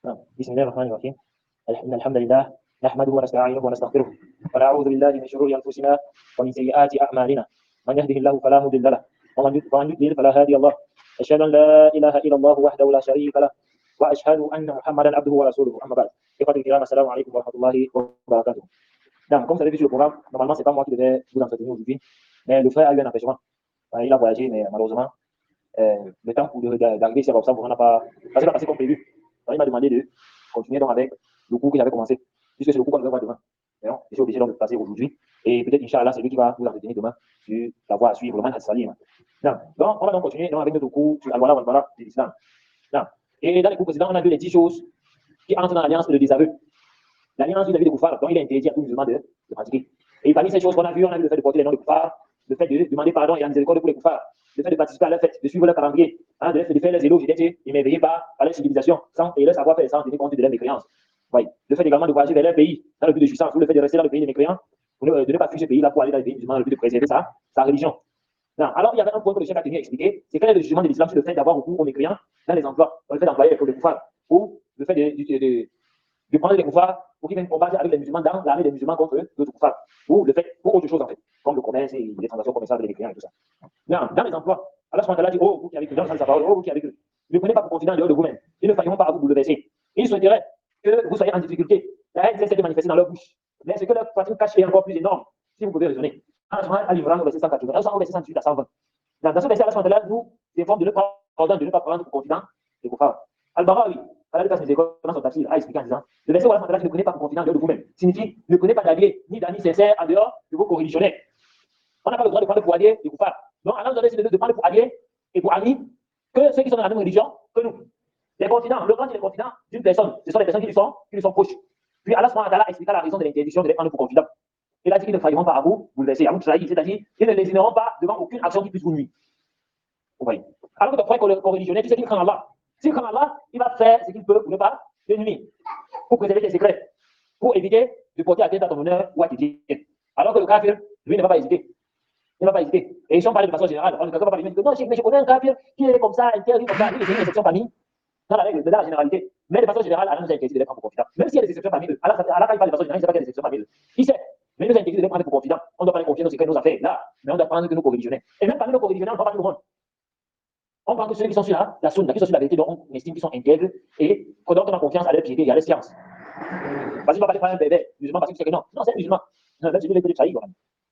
بسم الله الرحمن الرحيم. إن الحمد لله نحمده ونستعينه ونستغفره ونعوذ بالله من شرور أنفسنا ومن سيئات أعمالنا. من يهده الله فلا مضل له ومن يضلل فلا هادي له. أشهد أن لا إله إلا الله وحده لا شريك له وأشهد أن محمدا عبده ورسوله. أما بعد. إخوتي الكرام السلام عليكم ورحمة الله وبركاته. Comme vous avez vu sur le programme, normalement c'est pas moi qui devais vous entretenir aujourd'hui, mais le frère a eu un empêchement. Il a voyagé, mais malheureusement, le temps d'arriver ici à Babsa, on n'a pas passé comme prévu. Alors, il m'a demandé de continuer donc avec le cours que j'avais commencé, puisque c'est le cours qu'on devait voir demain. Donc, je suis obligé donc de passer aujourd'hui. Et peut-être, Inch'Allah, c'est lui qui va vous entretenir demain sur la voie à suivre, le manhaj salim. Donc, on va donc continuer donc avec notre cours sur Al-Wala wal-Bara de l'islam. Et dans les cours précédents, on a vu les 10 choses qui entrent dans l'alliance et le désaveu. L'alliance vis-à-vis des koufars, donc il est interdit à tout musulman de pratiquer. Et parmi ces choses qu'on a vues, on a vu le fait de porter les noms des koufars, le fait de demander pardon et la miséricorde pour les koufars, le fait de participer à leur fête, de suivre leur calendrier, de faire les éloges et d'être émerveillés par leur civilisation et leur savoir-faire sans tenir compte de leur mécréance. Oui. Le fait également de voyager vers leur pays dans le but de jouissance, ou le fait de rester dans le pays des mécréants, de ne pas fuir ce pays-là pour aller dans le pays musulman dans le but de préserver sa religion. Non. Alors, il y avait un point que le chef a tenu à expliquer, c'est quel est le jugement de l'islam sur le fait d'avoir recours aux mécréants dans les emplois, le fait d'employer les koufars, ou le fait de prendre les koufars pour qu'ils viennent combattre avec les musulmans dans l'armée des musulmans contre d'autres koufars, ou le fait pour autre chose en fait, comme le commerce et les transactions commerciales avec les mécréants et tout ça. Non. Dans les emplois, Allah subhanahu wa ta'ala dit, oh, vous qui avez cru, dans sa parole, oh, vous qui avez cru, ne prenez pas pour confident en dehors de vous-même, ils ne failleront pas à vous bouleverser. Ils souhaiteraient que vous soyez en difficulté. La haine cesse de manifester dans leur bouche. Mais ce que leur pratique cache est encore plus énorme, si vous pouvez raisonner. À l'Imran, au verset 180, au verset 118 à 120. Dans ce verset, Allah subhanahu wa ta'ala nous informe de ne pas prendre pour confident les koufars. Al-Barawi, à la dépasse dans son tafsir, a expliqué en disant, le verset où Allah subhanahu wa ta'ala ne prenez pas pour confident en dehors de vous-même signifie ne prenez pas d'alliés ni d'amis sincères en dehors de vos coreligionnaires. On n'a pas le droit de prendre pour alliés les koufars. Donc, Allah nous a décidé de prendre pour alliés et pour amis que ceux qui sont dans la même religion que nous. Les continents, le grand des continents d'une personne, ce sont les personnes qui lui sont proches. Puis Allah subhanahu wa ta'ala expliqua la raison de l'interdiction de les prendre pour confidents. Il a dit qu'ils ne failleront pas à vous bouleverser, à vous trahir, c'est-à-dire qu'ils ne lésineront pas devant aucune action qui puisse vous nuire. Vous voyez. Alors que ton frère coreligionnaire, tu sais qu'il craint Allah. S'il craint Allah, il va faire ce qu'il peut pour ne pas te nuire, pour préserver tes secrets, pour éviter de porter atteinte à ton honneur ou à tes biens. Alors que le kafir, lui, ne va pas hésiter. Il ne va pas hésiter. Et si on parle de façon générale, quelqu'un va pas lui dire non, mais je connais un kafir qui est comme ça, interdit comme ça, lui, c'est une exception parmi dans la règle, dans la généralité. Mais de façon générale, Allah nous a interdit de les prendre pour confidents. Même s'il y a des exceptions parmi eux. Allah, quand il parle de façon générale, il ne sait pas qu'il y a des exceptions parmi eux. Il sait. Mais il nous a interdit de les prendre pour confidents. On ne doit pas les confier nos secrets, nos affaires, là. Mais on doit prendre que nos coreligionnaires. Et même parmi nos coreligionnaires, on ne prend pas tout le monde. On prend que ceux qui sont sur la sunna, qui sont sur la vérité, dont on estime qu'ils sont intègres et qu'on donne confiance à leur piété et à leur science. Parce qu'il ne va pas les prendre un bébé musulman parce que tu sais que non. Non, c'est un musulman. Non, même si tu les trahis,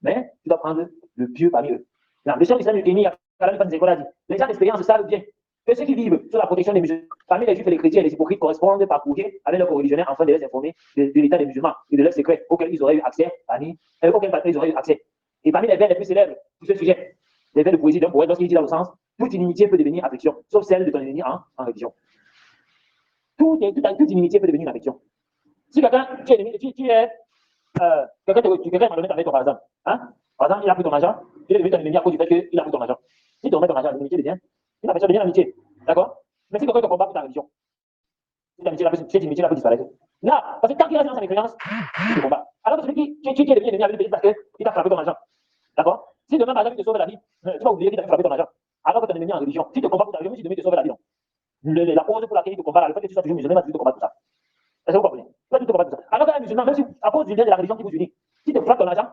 mais tu dois prendre le pieux parmi eux. Le chef d'Islam Yutemi, les gens d'expérience savent bien que ceux qui vivent sous la protection des musulmans, parmi les juifs et les chrétiens et les hypocrites, correspondent par courrier avec leurs coreligionnaires afin de les informer de l'état des musulmans et de leurs secrets auxquels ils auraient eu accès, auxquels ils auraient eu accès. Et parmi les vers les plus célèbres sur ce sujet, les vers de poésie d'un poète, lorsqu'il dit dans le sens, toute inimitié peut devenir affection, sauf celle de ton ennemi en religion. Toute inimitié peut devenir une affection. Si quelqu'un, quelqu'un m'a donné ta main, par exemple, par exemple, il a pris ton argent, il est devenu ton ennemi à cause du fait qu'il a pris ton argent. Si tu remets ton argent, l'amitié devient une affection, devient l'amitié. D'accord? Mais si quelqu'un te combat pour ta religion, cette amitié-là peut disparaître. Là, parce que tant qu'il reste dans sa mécréance, il te combat. Alors que celui qui est devenu ennemi avec lui parce qu'il t'a frappé ton argent. D'accord? Si demain, par exemple, il te sauve la vie, tu vas oublier qu'il t'a frappé ton argent. Alors que ton ennemi en religion, si tu te combats pour ta religion, si demain il te sauve la vie, non. La cause pour laquelle il te combat, le fait que tu sois toujours musulman, il va toujours te combattre pour ça. Est-ce que vous comprenez? Tu vas toujours te combattre pour ça. Alors qu'un musulman, même si à cause du lien de la religion qui vous unit, si tu frappes ton argent,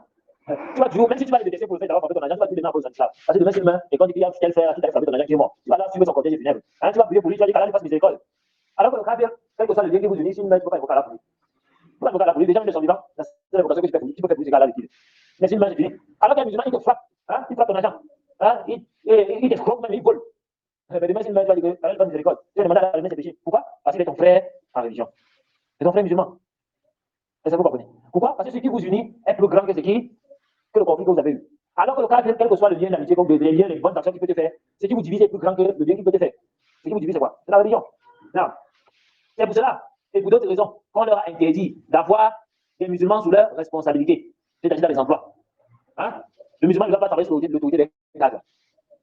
tu vas toujours, même si tu vas les détester pour le fait d'avoir frappé ton argent, tu vas toujours donner en cause de ça. Parce que demain, c'est demain, et quand il dit qu'il fait, qu'il a frappé ton argent qui est mort, tu vas là suivre son cortège funèbre. Tu vas prier pour lui, tu vas dire qu'Allah lui fasse miséricorde. Alors que le kafir, quel que soit le lien qui vous unit, si tu ne peux pas invoquer Allah pour lui. Tu peux invoquer Allah pour lui, déjà, même les sont vivants, c'est l'invocation que tu peux pour lui, tu peux faire pour lui, c'est qu'Allah le dit. Mais si le c'est fini. Alors qu'un musulman, il te frappe, il frappe ton argent, il t'escroque, même il vole. Mais demain, si le tu vas dire qu'Allah lui fasse miséricorde. Tu vas demander à Allah de remettre ses péchés. Pourquoi? Parce qu'il est ton frère en religion. C'est ton frère musulman. Est-ce que vous comprenez? Pourquoi? Parce que ce qui vous unit est plus grand que le conflit que vous avez eu. Alors que le cas, quel que soit le lien d'amitié, les liens, les bonnes actions qu'il peut te faire, ce qui vous divise est plus grand que le bien qu'il peut te faire. Ce qui vous divise, c'est quoi? C'est la religion. Non. C'est pour cela, et pour d'autres raisons, qu'on leur a interdit d'avoir des musulmans sous leur responsabilité, c'est-à-dire dans les emplois. Le musulman ne va pas travailler sous l'autorité des cadres.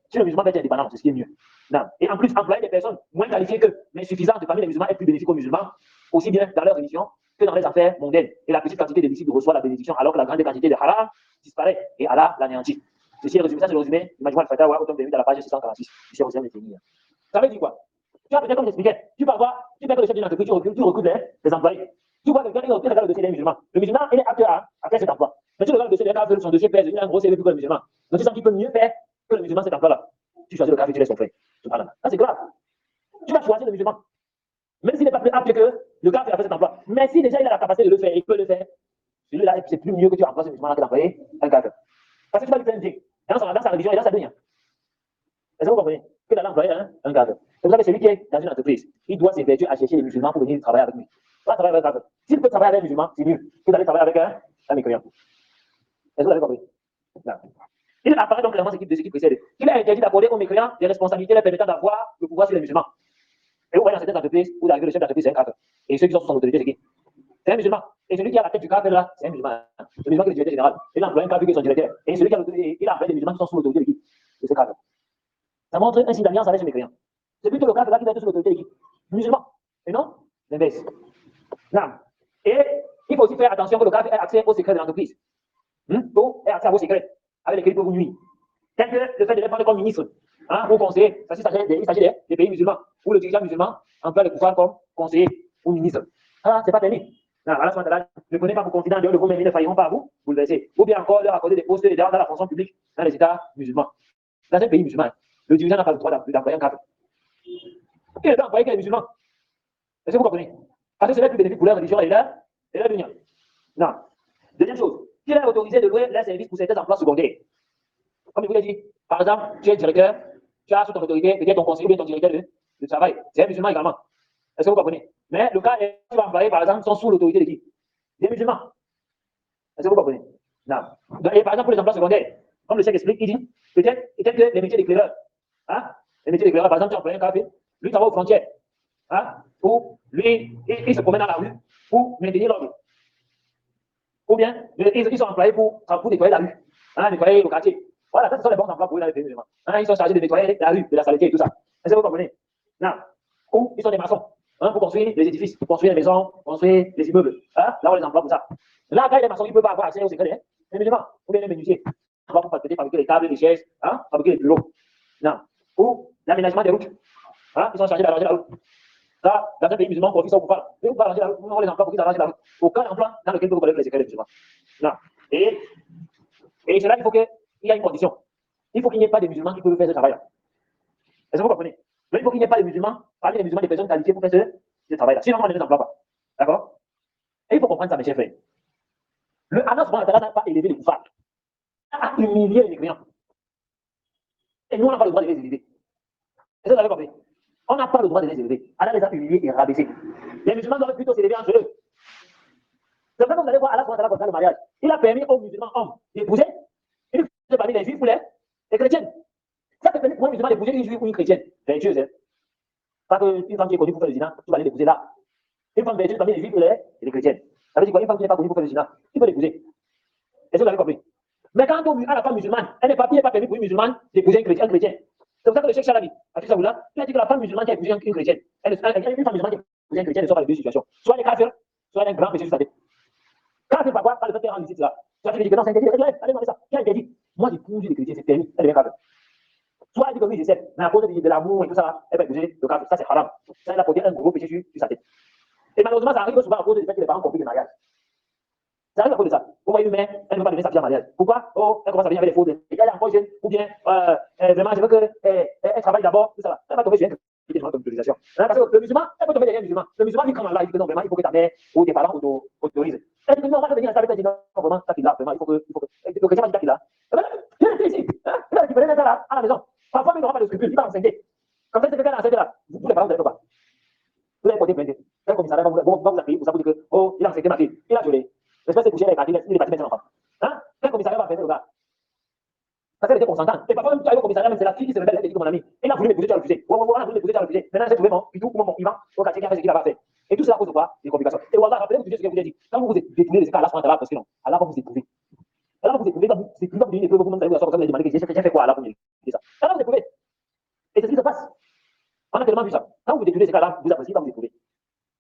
Si le musulman va être indépendant, c'est ce qui est mieux. Non. Et en plus, employer des personnes moins qualifiées que, mais suffisantes parmi les musulmans est plus bénéfique aux musulmans, aussi bien dans leur religion que dans les affaires mondaines. Et la petite quantité de disciples reçoit la bénédiction, alors que la grande quantité de haram disparaît et Allah l'anéantit. Ceci est résumé, ça c'est le résumé. Majmou al-Fatawa, autant de dans la page 646. Ici, ça veut dire quoi? Tu as peut-être, comme j'expliquais, tu peux être le chef d'une entreprise, tu recrutes les employés. Tu vois quelqu'un, il regarde le dossier des musulmans. Le musulman, il est apte à faire cet emploi. Mais tu regardes le dossier des kafir, son dossier pèse, il a un gros CV plus que le musulman. Donc tu sens qu'il peut mieux faire que le musulman cet emploi-là. Tu choisis le kafir, tu laisses ton frère. Ça, c'est grave. Tu vas choisir le musulman. Même s'il n'est pas plus apte que le kafir a fait cet emploi. Mais si déjà il a la capacité de le faire, il peut le faire. Celui-là, c'est plus mieux que tu emploies ce musulman que d'employer un kafir. Parce que tu vas lui faire un bien. Dans sa religion et dans sa dunya. Est-ce que vous comprenez? Que d'aller employer un kafir. C'est pour ça que celui qui est dans une entreprise, il doit s'évertuer à chercher les musulmans pour venir travailler avec lui. Pas travailler avec un kafir. S'il peut travailler avec un musulman, c'est mieux que d'aller travailler avec un mécréant. Est-ce que vous avez compris? Non. Il apparaît donc clairement de ce qui précède. Il a interdit d'accorder aux mécréants des responsabilités leur permettant d'avoir le pouvoir sur les musulmans. Et vous voyez dans certaines entreprises, vous arrivez, le chef d'entreprise, c'est un kafir. Et ceux qui sont sous son autorité, c'est qui? C'est un musulman. Et celui qui a la tête du kafir là, c'est un musulman. Le musulman qui est le directeur général. Il a employé un kafir qui est son directeur. Et celui qui a l'autorité, il a employé des musulmans qui sont sous l'autorité de qui? De ce kafir. Ça montre un signe d'alliance avec ce mécréant. C'est plutôt le kafir là qui va être sous l'autorité de qui? Musulman. Et non l'inverse. Non. Et il faut aussi faire attention que le kafir ait accès aux secrets de l'entreprise. Ou ait accès à vos secrets avec lesquels il peut vous nuire. Tel que le fait de les prendre comme ministre, ou conseiller, parce qu'il s'agit des pays musulmans, où le dirigeant musulman emploie le pouvoir comme conseiller ou ministre. Ah, c'est pas permis. Allah ne connaît pas vos confidents de vous-même, ils ne failleront pas à vous bouleverser. Ou bien encore leur accorder des postes dans la fonction publique dans les États musulmans. Dans un pays musulman, le dirigeant n'a pas le droit d'employer un cadre. Il ne doit employer que les musulmans. Est-ce que vous comprenez? Parce que c'est plus bénéfique pour leur religion et leur union. Non. Deuxième chose, il est autorisé de louer leurs services pour certains emplois secondaires. Comme je vous l'ai dit, par exemple, tu es directeur, tu as sous ton autorité peut-être ton conseiller ou bien ton directeur de travail. C'est un musulman également. Est-ce que vous comprenez? Mais le cas est, tu vas employer, par exemple, sont sous l'autorité de qui? Des musulmans. Est-ce que vous comprenez? Non. Et par exemple, pour les emplois secondaires, comme le chef explique, il dit peut-être que les métiers d'éclaireur, les métiers d'éclaireur, par exemple, tu emploies un café, lui, travaille aux frontières, ou lui, il se promène dans la rue pour maintenir l'ordre. Ou bien, ils sont employés pour nettoyer la rue, nettoyer le quartier. Voilà, ça, ce sont les bons emplois pour eux dans les pays musulmans. Ils sont chargés de nettoyer la rue, de la saleté et tout ça. Est-ce que vous comprenez? Non. Ou ils sont des maçons, pour construire des édifices, pour construire des maisons, construire des immeubles. Là, on les emploie pour ça. Là, quand il y a des maçons, ils ne peuvent pas avoir accès aux secrets des musulmans, ou bien les menuisiers. On va peut-être fabriquer les tables, les chaises, fabriquer les bureaux. Non. Ou l'aménagement des routes. Ils sont chargés d'arranger la route. Là, dans un pays musulman, pour qu'ils soient coupables, ils ne peuvent pas arranger la route, on les emploie pour qu'ils arrangent la route. Aucun emploi dans lequel vous connaissez les secrets des musulmans. Non. Et c'est là qu'il faut qu'il y ait une condition. Il faut qu'il n'y ait pas de musulmans qui peuvent faire ce travail-là. Est-ce que vous comprenez? Il faut qu'il n'y ait pas de musulmans, parmi les musulmans, des personnes qualifiées pour faire ce travail-là. Sinon, on ne les emploie pas. D'accord? Et il faut comprendre ça, mes chers frères. Le Allah n'a pas élevé les koufars. Il a humilié les mécréants. Et nous, on n'a pas le droit de les élever. Est-ce que vous avez compris? On n'a pas le droit de les élever. Allah les a humiliés et rabaissés. Les musulmans doivent plutôt s'élever entre eux. C'est vrai que vous allez voir Allah concernant le mariage. Il a permis aux musulmans hommes d'épouser une femme parmi les juifs ou les chrétiennes. Ça te permet pour un musulman d'épouser une juive ou une chrétienne. Vertueuse, hein. Pas qu'une femme qui est connue pour faire le zina, tu vas aller l'épouser là. Une femme vertueuse parmi les juifs et les chrétiennes. Ça veut dire quoi? Une femme qui n'est pas connue pour faire le zina, tu peux l'épouser. Est-ce que vous avez compris? Mais quand on à la femme musulmane, elle n'est pas permis pour une musulmane d'épouser un chrétien. C'est pour ça que le Cheikh Chalabi, à Saoula, il a dit que la femme musulmane qui a épousé une chrétienne, une femme musulmane qui a épousé un chrétien ne sont pas les deux situations. Soit elle est kafir, soit elle a un grand péché sur sa tête. Kafir, par quoi? Par le fait qu'elle rend visite là. Soit tu dis que non, c'est interdit, allez demander ça. Qui a interdit? Moi, j'épouse les chrétiens, c'est permis, elle est kafir. Soit elle dit que oui, j'essaie, mais à cause de l'amour et tout ça, elle va épouser le kafir. Ça, c'est haram. Ça, elle a porté un gros péché sur sa tête. Et malheureusement, ça arrive souvent à cause du fait que les parents compliquent le mariage. Ça arrive à cause de ça. Vous voyez une mère, elle ne veut pas donner sa fille en mariage. Pourquoi? Oh, elle commence à venir avec des fautes. Elle est encore jeune, ou bien, vraiment, je veux qu'elle travaille d'abord, tout ça. Elle va tomber sur une autorisation. Parce que le musulman, elle peut tomber derrière le musulman. Le musulman, lui, quand Allah, il dit que non, vraiment, il faut que ta mère ou tes parents autorisent. Elle dit que non, on va venir avec elle, dit non, vraiment, ta fille là, vraiment, il faut que. Le chrétien va dire ta fille là. Viens rester ici. Il va récupérer ça là, à la maison. Parfois, il n'aura pas de scrupules, il va enseigner. Comme ça, c'est quelqu'un enseigné là. Vous, les parents, vous n'allez pas. Vous allez porter plainte. Un commissariat va vous appeler pour ça, vous dire que, oh, il a enseigné ma fille, il a violé. L'espèce de coucher avec il est parti mettre un enfant. Un commissariat va faire le gars. Parce qu'elle était consentante. Et parfois, même tu arrives au commissariat, même c'est la fille qui se rebelle, elle dit que mon ami, il a voulu m'épouser, tu as refusé. On a voulu m'épouser, tu as refusé. Maintenant, j'ai trouvé mon Pitou ou mon Ivan au quartier qui a fait ce qu'il a fait. Et tout cela à cause de quoi? Des complications. Et voilà, rappelez-vous ce que je vous ai dit. Quand vous vous détournez les cas, Allah subhanahu wa ta'ala, parce que non, Allah va vous éprouver. Allah va vous éprouver, vous éprouver, vous éprouver, vous allez vous asseoir comme ça, vous allez demander que j'ai fait quoi Allah pour me dire ça. Allah va vous éprouver. Et c'est ce qui se passe. On a tellement vu ça. Quand vous détournez ces cas-là, vous appréciez, il va vous éprouver.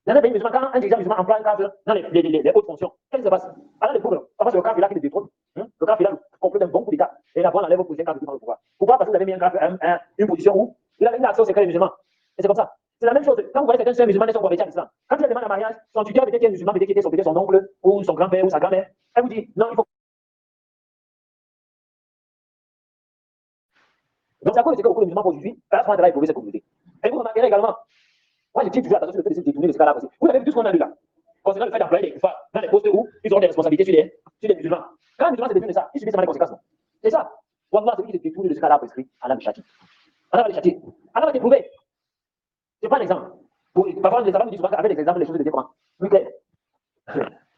Dans un pays musulman, quand un dirigeant musulman emploie un cadre dans les hautes fonctions, qu'est-ce qui se passe? Allah les prouve. Parfois, c'est le cadre là qui le détrône. Le cadre là complète un bon coup d'État. Et là, on enlève pour un cadre qui prend le pouvoir. Pourquoi? Parce que vous avez mis un cadre, une position où il a accès au secret des musulmans. Et c'est comme ça. C'est certains sœurs musulmanes sont convertis à l'islam. Quand tu les demandes en mariage, son tuteur peut-être qui est musulman, peut-être qui était son oncle, ou son grand-père, ou sa grand-mère. Elle vous dit, non, il faut. Donc, c'est à cause de ce que beaucoup de musulmans font aujourd'hui, Allah subhanahu wa ta'ala a éprouvé cette communauté. Et vous remarquerez également, moi je tiens toujours attention sur le fait de se détourner de ce cas-là aussi. Vous avez vu tout ce qu'on a lu là, concernant le fait d'employer des kuffars dans les postes où ils ont des responsabilités sur les musulmans. Quand les musulmans se détournent de ça, ils subissent seulement les conséquences. Non. C'est ça. Wallah, celui qui se détourne de ce cas-là prescrit, Allah le châtie. Allah va le châtier. Allah va t'éprouver. Je prends un exemple. Parfois, les savants nous disent souvent qu'avec des exemples, les choses deviennent comment plus claires.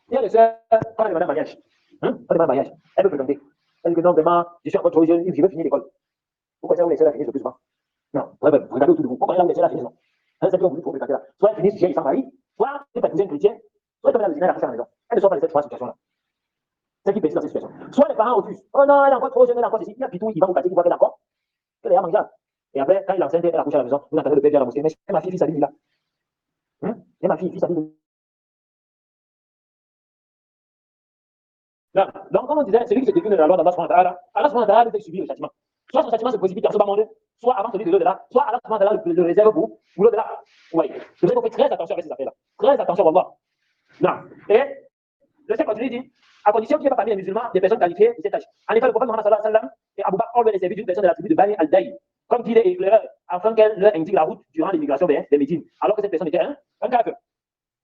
Il y a des sœurs, quand elle demande un mariage, quand elle demande un mariage, elle veut présenter. Elle dit que non, vraiment, je suis encore trop jeune, je veux finir l'école. Pourquoi ça, vous les sœurs finissent le plus souvent? Non, ouais, vous regardez autour de vous. Pourquoi là, vous les sœurs finissent? C'est ça vous fréquenter là. Soit elles finissent chez sans mari, soit c'est pas une chrétienne, soit comme la musulmane à la maison. Elles ne sont pas les trois situations là. C'est qui persiste dans cette situation. Soit les parents refusent. Oh non, elle est encore trop jeune, elle est encore ceci. Il y a Pitou, il va vous casser, vous voyez d'accord. Elle est à mangeable. Et après, quand il est enceinte, elle accouche à la maison, vous entendez le père dire à la mosquée, mais c'est ma fille, fils à lui là. C'est ma fille, fils à lui. Donc, comme on disait, celui qui se détourne de la loi d'Allah subhanahu wa ta'ala doit subir le châtiment. Soit son châtiment se précipite en ce bas monde, soit avant celui de l'au-delà, soit Allah subhanahu wa ta'ala le réserve pour l'au-delà. Vous voyez. C'est vrai qu'on fait très attention avec ces affaires-là. Très attention, wallah. Non. Et le chef continue dit, à condition qu'il n'y ait pas parmi les musulmans des personnes qualifiées de cet âge. En effet, le prophète Mohammed sallallahu alayhi wa sallam et Abu Bakr ont le service d'une personne de la tribu de Bani al-Daï, comme qu'il est éclaireur, afin qu'elle leur indique la route durant l'immigration des Médines, alors que cette personne était un kafir.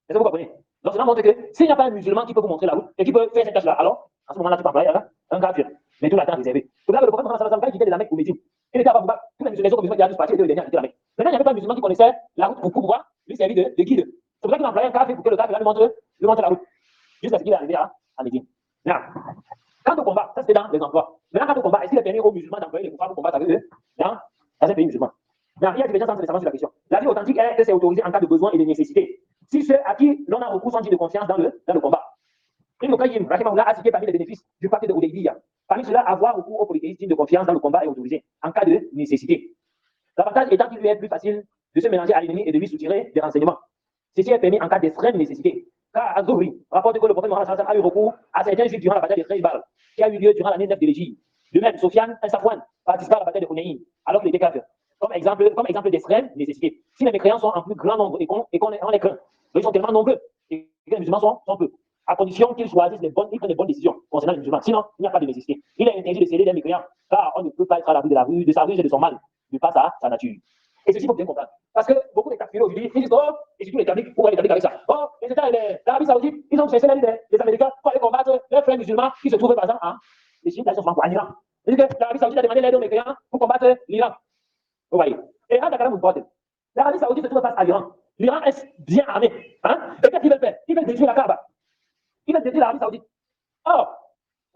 Est-ce que vous comprenez? Donc cela montre que s'il n'y a pas un musulman qui peut vous montrer la route et qui peut faire cette tâche-là, alors à ce moment-là, tu peux employer un kafir. Mais tout l'attend réservé. C'est pour ça que le prophète Mohammed sallallahu alayhi wa sallam, quand il quittait de la Mecque au Médine, il était à Abu Bakr. Tous les autres musulmans qui avaient disparu étaient les derniers à quitter la Mecque. Maintenant, il n'y avait pas de musulman qui connaissait la route pour pouvoir lui servir de guide. C'est pour ça qu'il employait un kafir pour que le kafir lui montre la route. Jusqu'à ce qu'il est arrivé à Médine. Quant au combat, ça c'était dans les emplois. Maintenant, quant au combat, est-ce qu'il est permis aux musulmans d'employer les kuffars pour combattre avec eux dans un pays musulman? Il y a divergence entre les savants sur la question. La vie authentique est que c'est autorisé en cas de besoin et de nécessité. Si ceux à qui l'on a recours sont dignes de confiance dans le combat. Ibn Qayyim, rahimahullah, a cité parmi les bénéfices du pacte de Hudaybiya. Parmi cela, avoir recours aux polythéistes dignes de confiance dans le combat est autorisé en cas de nécessité. L'avantage étant qu'il lui est plus facile de se mélanger à l'ennemi et de lui soutirer des renseignements. Ceci est permis en cas d'extrême nécessité. Car Az-Zuhri rapporte que le prophète Mohammed a eu recours à certains juifs durant la bataille de Khaybar, qui a eu lieu durant l'année 9 de l'Égypte. De même, Sofiane et Safwan participent à la bataille de Hunayn, alors qu'il était kafir. Comme exemple d'extrême nécessité. Si les mécréants sont en plus grand nombre et qu'on les craint, ils sont tellement nombreux et que les musulmans sont peu, à condition qu'ils choisissent ils prennent les bonnes décisions concernant les musulmans. Sinon, il n'y a pas de nécessité. Il est interdit de céder des mécréants, car on ne peut pas être à l'abri de sa ruse et de son mal, de par sa nature. Et ceci, il faut bien comprendre. Parce que beaucoup de kafirés aujourd'hui, ils disent, oh, et surtout les catholiques, pourquoi les catholiques avec ça? Oh, les États, l'Arabie Saoudite, ils ont cherché les Américains pour aller combattre leurs frères musulmans qui se trouvent par exemple les chiites, ils sont souvent en Iran. Ils disent que l'Arabie Saoudite a demandé l'aide aux mécréants pour combattre l'Iran. Vous voyez. Et là, Dakar vous porte. L'Arabie Saoudite se trouve face à l'Iran. L'Iran est bien armé. Et qu'est-ce qu'ils veulent faire? Ils veulent détruire la Kaaba. Ils veulent détruire l'Arabie Saoudite. Or,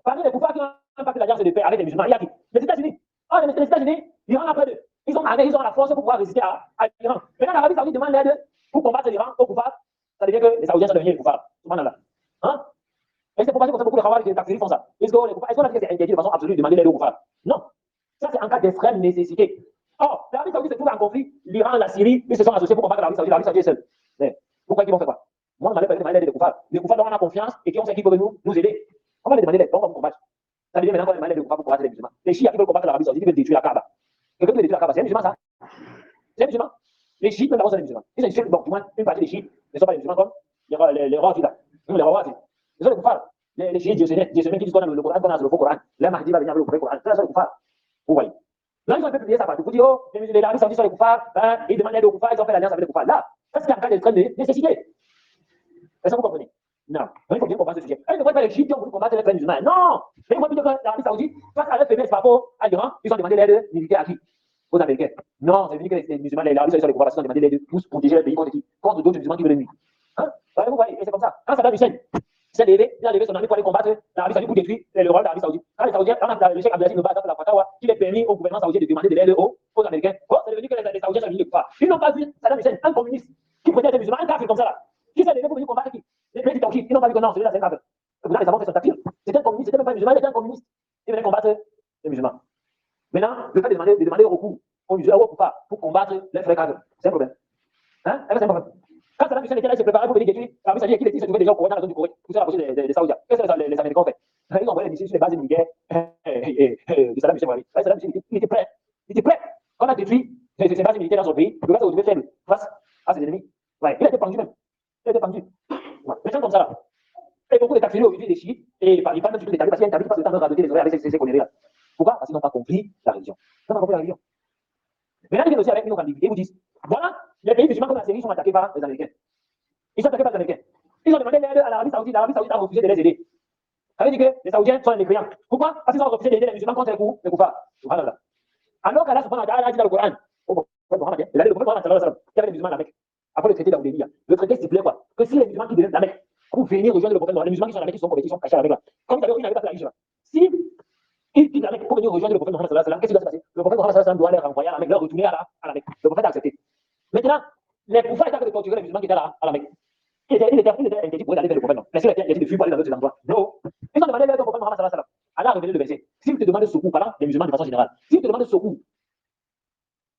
parmi les pouvoirs qui ont impacté l'alliance de paix avec les musulmans, il y a qui? Les États-Unis. Or, les États-Unis, l'Iran a près d'eux. Ils sont armés, ils ont la force pour pouvoir résister à l'Iran. Maintenant, l'Arabie Saoudite demande l'aide pour combattre l'Iran au pouvoir. Ça veut dire que les Saoudiens sont devenus les pouvoirs. Et c'est pour ça que beaucoup de Khawarij et les Takfiris font ça. Est-ce qu'on a dit que c'est interdit de façon absolue de demander l'aide au pouvoir? Non. Ça, c'est en cas d'extrême nécessité. Or, l'Arabie Saoudite se trouve en conflit. L'Iran, la Syrie, ils se sont associés pour combattre l'Arabie Saoudite. L'Arabie Saoudite est seule. Pourquoi ils vont faire quoi? Moi, on m'avait pas demander l'aide des pouvoirs. Les pouvoirs dont on a confiance et qui ont fait qu'ils peuvent nous aider. On va les demander l'aide. On va vous combattre. Ça veut dire maintenant qu'on va demander l'aide des pouvoirs pour combattre les musulmans. Les chiites qui veulent combattre l'Arabie Saoudite, ils veulent détruire la Kaaba. Et que veut détruire la Kaaba? C'est un musulman, ça? C'est un musulman. Les chiites, même d'abord, c'est des musulmans. Ils sont bon, du moins, une partie des chiites ne sont pas des musulmans comme les rois là. Les rois, ils sont des pouvoirs. Les chiites, Dieu sait qui disent qu'on a le Coran, qu'on a le faux Coran. Le Mahdi va venir avec le vrai Coran. Ça, c'est des pouvoirs. Vous voyez. Là, ils ont un peu publié ça partout. Vous dites, oh, les Arabes Saoudites sont les koufars, ils demandent l'aide aux koufars, ils ont fait l'alliance avec les koufars. Là, ça, c'est un cas d'extrême nécessité. Est-ce que vous comprenez? Non. Donc, il faut bien comprendre ce sujet. Ils ne devraient pas les chiites qui ont voulu combattre les frères musulmans. Non. Mais moi, je dis que l'Arabie Saoudite, face à leur faiblesse par rapport à l'Iran, ils ont demandé l'aide militaire à qui? Aux Américains. Non, c'est venu que les musulmans, les Arabes Saoudites sont les koufars, ils ont demandé l'aide tous pour protéger le pays contre qui? Contre d'autres musulmans qui veulent nuire. Vous voyez, et c'est comme ça. Quand Saddam Hussein s'est levé, il a levé son armée pour aller combattre l'Arabie Saoudite pour détruire le royaume d'Arabie Saoudite. Quand les Saoudiens, le Cheikh Abdelaziz Mubazz la Fatawa, il est permis au gouvernement saoudien de demander de l'aide aux Américains. Oh, c'est devenu que les Saoudiens sont venus de quoi? Ils n'ont pas vu Saddam Hussein, un communiste, qui prenait des musulmans, un kafir comme ça là. Qui s'est levé pour venir combattre qui? Les pays du Tawhid. Ils n'ont pas vu que non, celui-là c'est un kafir. Vous les savants fait son kafir. C'était un communiste, c'était même pas un musulman, il était un communiste. Il venait combattre les musulmans. Maintenant, le fait de demander recours aux musulmans pour combattre les frères kafirs, c'est un problème. C'est un problème. Quand Saddam Hussein était là, il s'est préparé pour venir détruire l'Arabie Saoudite, il se trouvait déjà au Koweït, dans la zone du Koweït, pour se rapprocher des Saoudiens. Qu'est-ce que les Américains ont fait? Ils ont envoyé des missiles sur les bases militaires de Saddam Hussein. Saddam Hussein, il était prêt. Il était prêt. Quand on a détruit ses bases militaires dans son pays, le gars s'est retrouvé faible face à ses ennemis. Elle était pendue. Voilà. Les gens comme ça, là. Et beaucoup de taxis aujourd'hui, des chiites, et ils parlent même du tout des talibans, parce qu'il y a un talibé qui passe le temps de radoter les oreilles avec ces conneries-là. Pourquoi? Parce qu'ils n'ont pas compris la religion. Ils n'ont pas compris la religion. Maintenant, ils viennent aussi avec une autre ambiguïté, ils vous disent, voilà, les pays musulmans comme la Syrie sont attaqués par les Américains. Ils sont attaqués par les Américains. Ils ont demandé l'aide à l'Arabie Saoudite a refusé de les aider. Ça veut dire que les Saoudiens sont des mécréants. Pourquoi? Parce qu'ils ont refusé d'aider les musulmans contre les koufars. Subhanallah. Alors qu'Allah subhanahu wa ta'ala a dit dans le Coran, au prophète Mohammed, il a dit le prophète Mohammed sallallahu alayhi wa sallam, il y avait les musulmans à la Mecque. Après le traité d'Aoudélia, le traité stipulait quoi? Que si les musulmans qui deviennent de la Mecque pour venir rejoindre le prophète Mohammed, les musulmans qui sont à la Mecque, qui sont convertis, qui sont cachés à la Mecque là, comme ils n'avaient pas fait la hijra, si ils quittent la Mecque pour venir rejoindre le prophète Mohammed sallallahu alayhi wa sallam, qu'est-ce qui va se passer? Le prophète Mohammed sallallahu alayhi wa sallam doit les renvoyer à la Mecque, leur retourner à la Mecque. Le prophète a accepté. Maintenant, les koufars étaient de torturer les musulmans qui étaient là à la Mecque. Il était interdit pour aller vers le prophète. Mais s'il était interdit de fuir pour aller dans d'autres endroits. Non. Ils ont demandé l'aide au prophète Mohammed sallallahu alayhi wa sallam. Allah a révélé le verset. S'il te demande secours, parlant des musulmans de façon générale, s'il te demande secours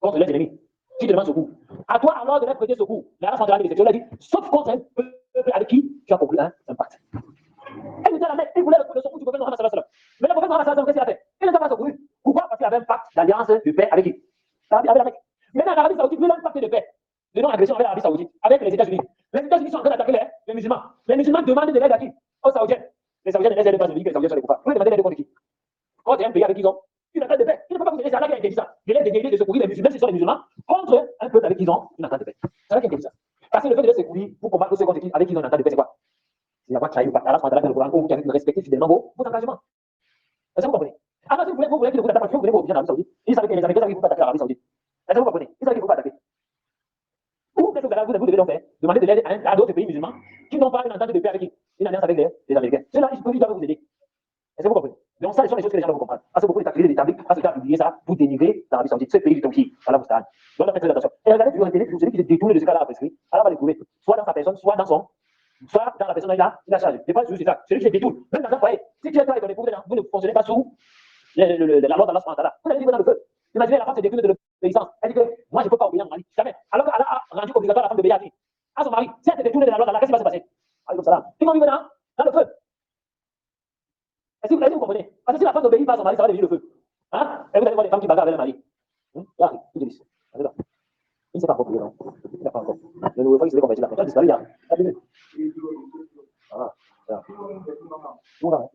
contre les ennemis, s'il te demande secours, à toi alors de leur prêter secours. Mais Allah a dit, sauf contre un peuple avec qui tu as conclu un pacte. Elle était à la Mecque, il voulait le secours du prophète Mohammed sallallahu alayhi wa sallam. Mais le prophète Mohammed sallallahu alayhi wa sallam, qu'est-ce qu'il a fait? Il ne t'a pas secouru. Pourquoi? Parce qu'il avait un pacte d'alliance de paix avec qui? Avec la Mecque. Maintenant, l'Arabie Saoudite, lui, il a un pacte de paix, de non-agression avec l'Arabie Saoudite, avec les États-Unis. Les États-Unis sont en train d'attaquer les musulmans. Les musulmans demandent de l'aide à qui? Aux Saoudiens. Les Saoudiens ne les aident pas, je dis que les Saoudiens sont les coupables. Vous demandez l'aide contre qui? Quand il y a un pays avec qui ils ont une entente de paix, il ne peut pas vous aider, c'est Allah qui a interdit ça. De l'aide d'aider de secourir les musulmans, même si ce sont les musulmans, contre un peuple avec qui ils ont une entente de paix. C'est Allah qui a interdit ça. Parce que le fait de les secourir pour combattre ceux contre qui, avec qui ils ont une entente de paix, c'est quoi? C'est avoir trahi le pacte. Allah dans le Coran, où vous avez respecté fidèlement vos engagements. Est-ce que vous comprenez? Alors, si vous voulez que vous attaquez, vous voulez vous bien l'Arabie Saoudite. Ils savaient que les Américains savaient que vous pouvez attaquer l'Arabie Saoudite. Est-ce que vous comprenez? Ils savaient que vous pouvez attaquer. Ou qu'est-ce que vous devez donc faire? Demander de l'aide à d'autres pays musulmans qui n'ont pas une entente de paix avec qui? Une alliance avec les Américains. Ceux-là, ils doivent vous aider. Est-ce que vous comprenez? Donc, ça, ce sont les choses que les gens doivent comprendre. Parce que beaucoup d'établis parce qu'ils ont publié ça pour dénigrer l'Arabie Saoudite, ce pays du Tawhid, Allah vous stane. Donc, faites très attention. Et regardez toujours celui qui se détourne de ce qu'Allah a prescrit, Allah va le trouver, soit dans sa personne, soit dans la personne dont il a chargé. C'est pas juste ça. Celui qui se détourne, même dans un foyer, si tu es toi et ton époux, vous ne fonctionnez pas sous la loi d'Allah subhanahu wa ta'ala. Vous allez vivre dans le feu. Imaginez la femme se détourne de l'obéissance. Elle dit que moi, je ne peux pas obéir à mon mari. Jamais. Alors qu'Allah a rendu obligatoire à la femme d'obéir à son mari. Si elle se détourne de la loi d'Allah, qu'est-ce qui va se passer? Alaykoum salam. Ils vont vivre dans le feu. Est-ce que vous comprenez? Parce que si la femme n'obéit pas à son mari, ça va devenir le feu. Hein? Et vous allez voir des femmes qui bagarrent avec le mari. Là, il dit, il ne s'est pas encore prié, non? Il n'a pas encore. Le nouveau fois, il s'est converti là. Il a disparu, il y a 4 minutes. Ah, ça. Où va?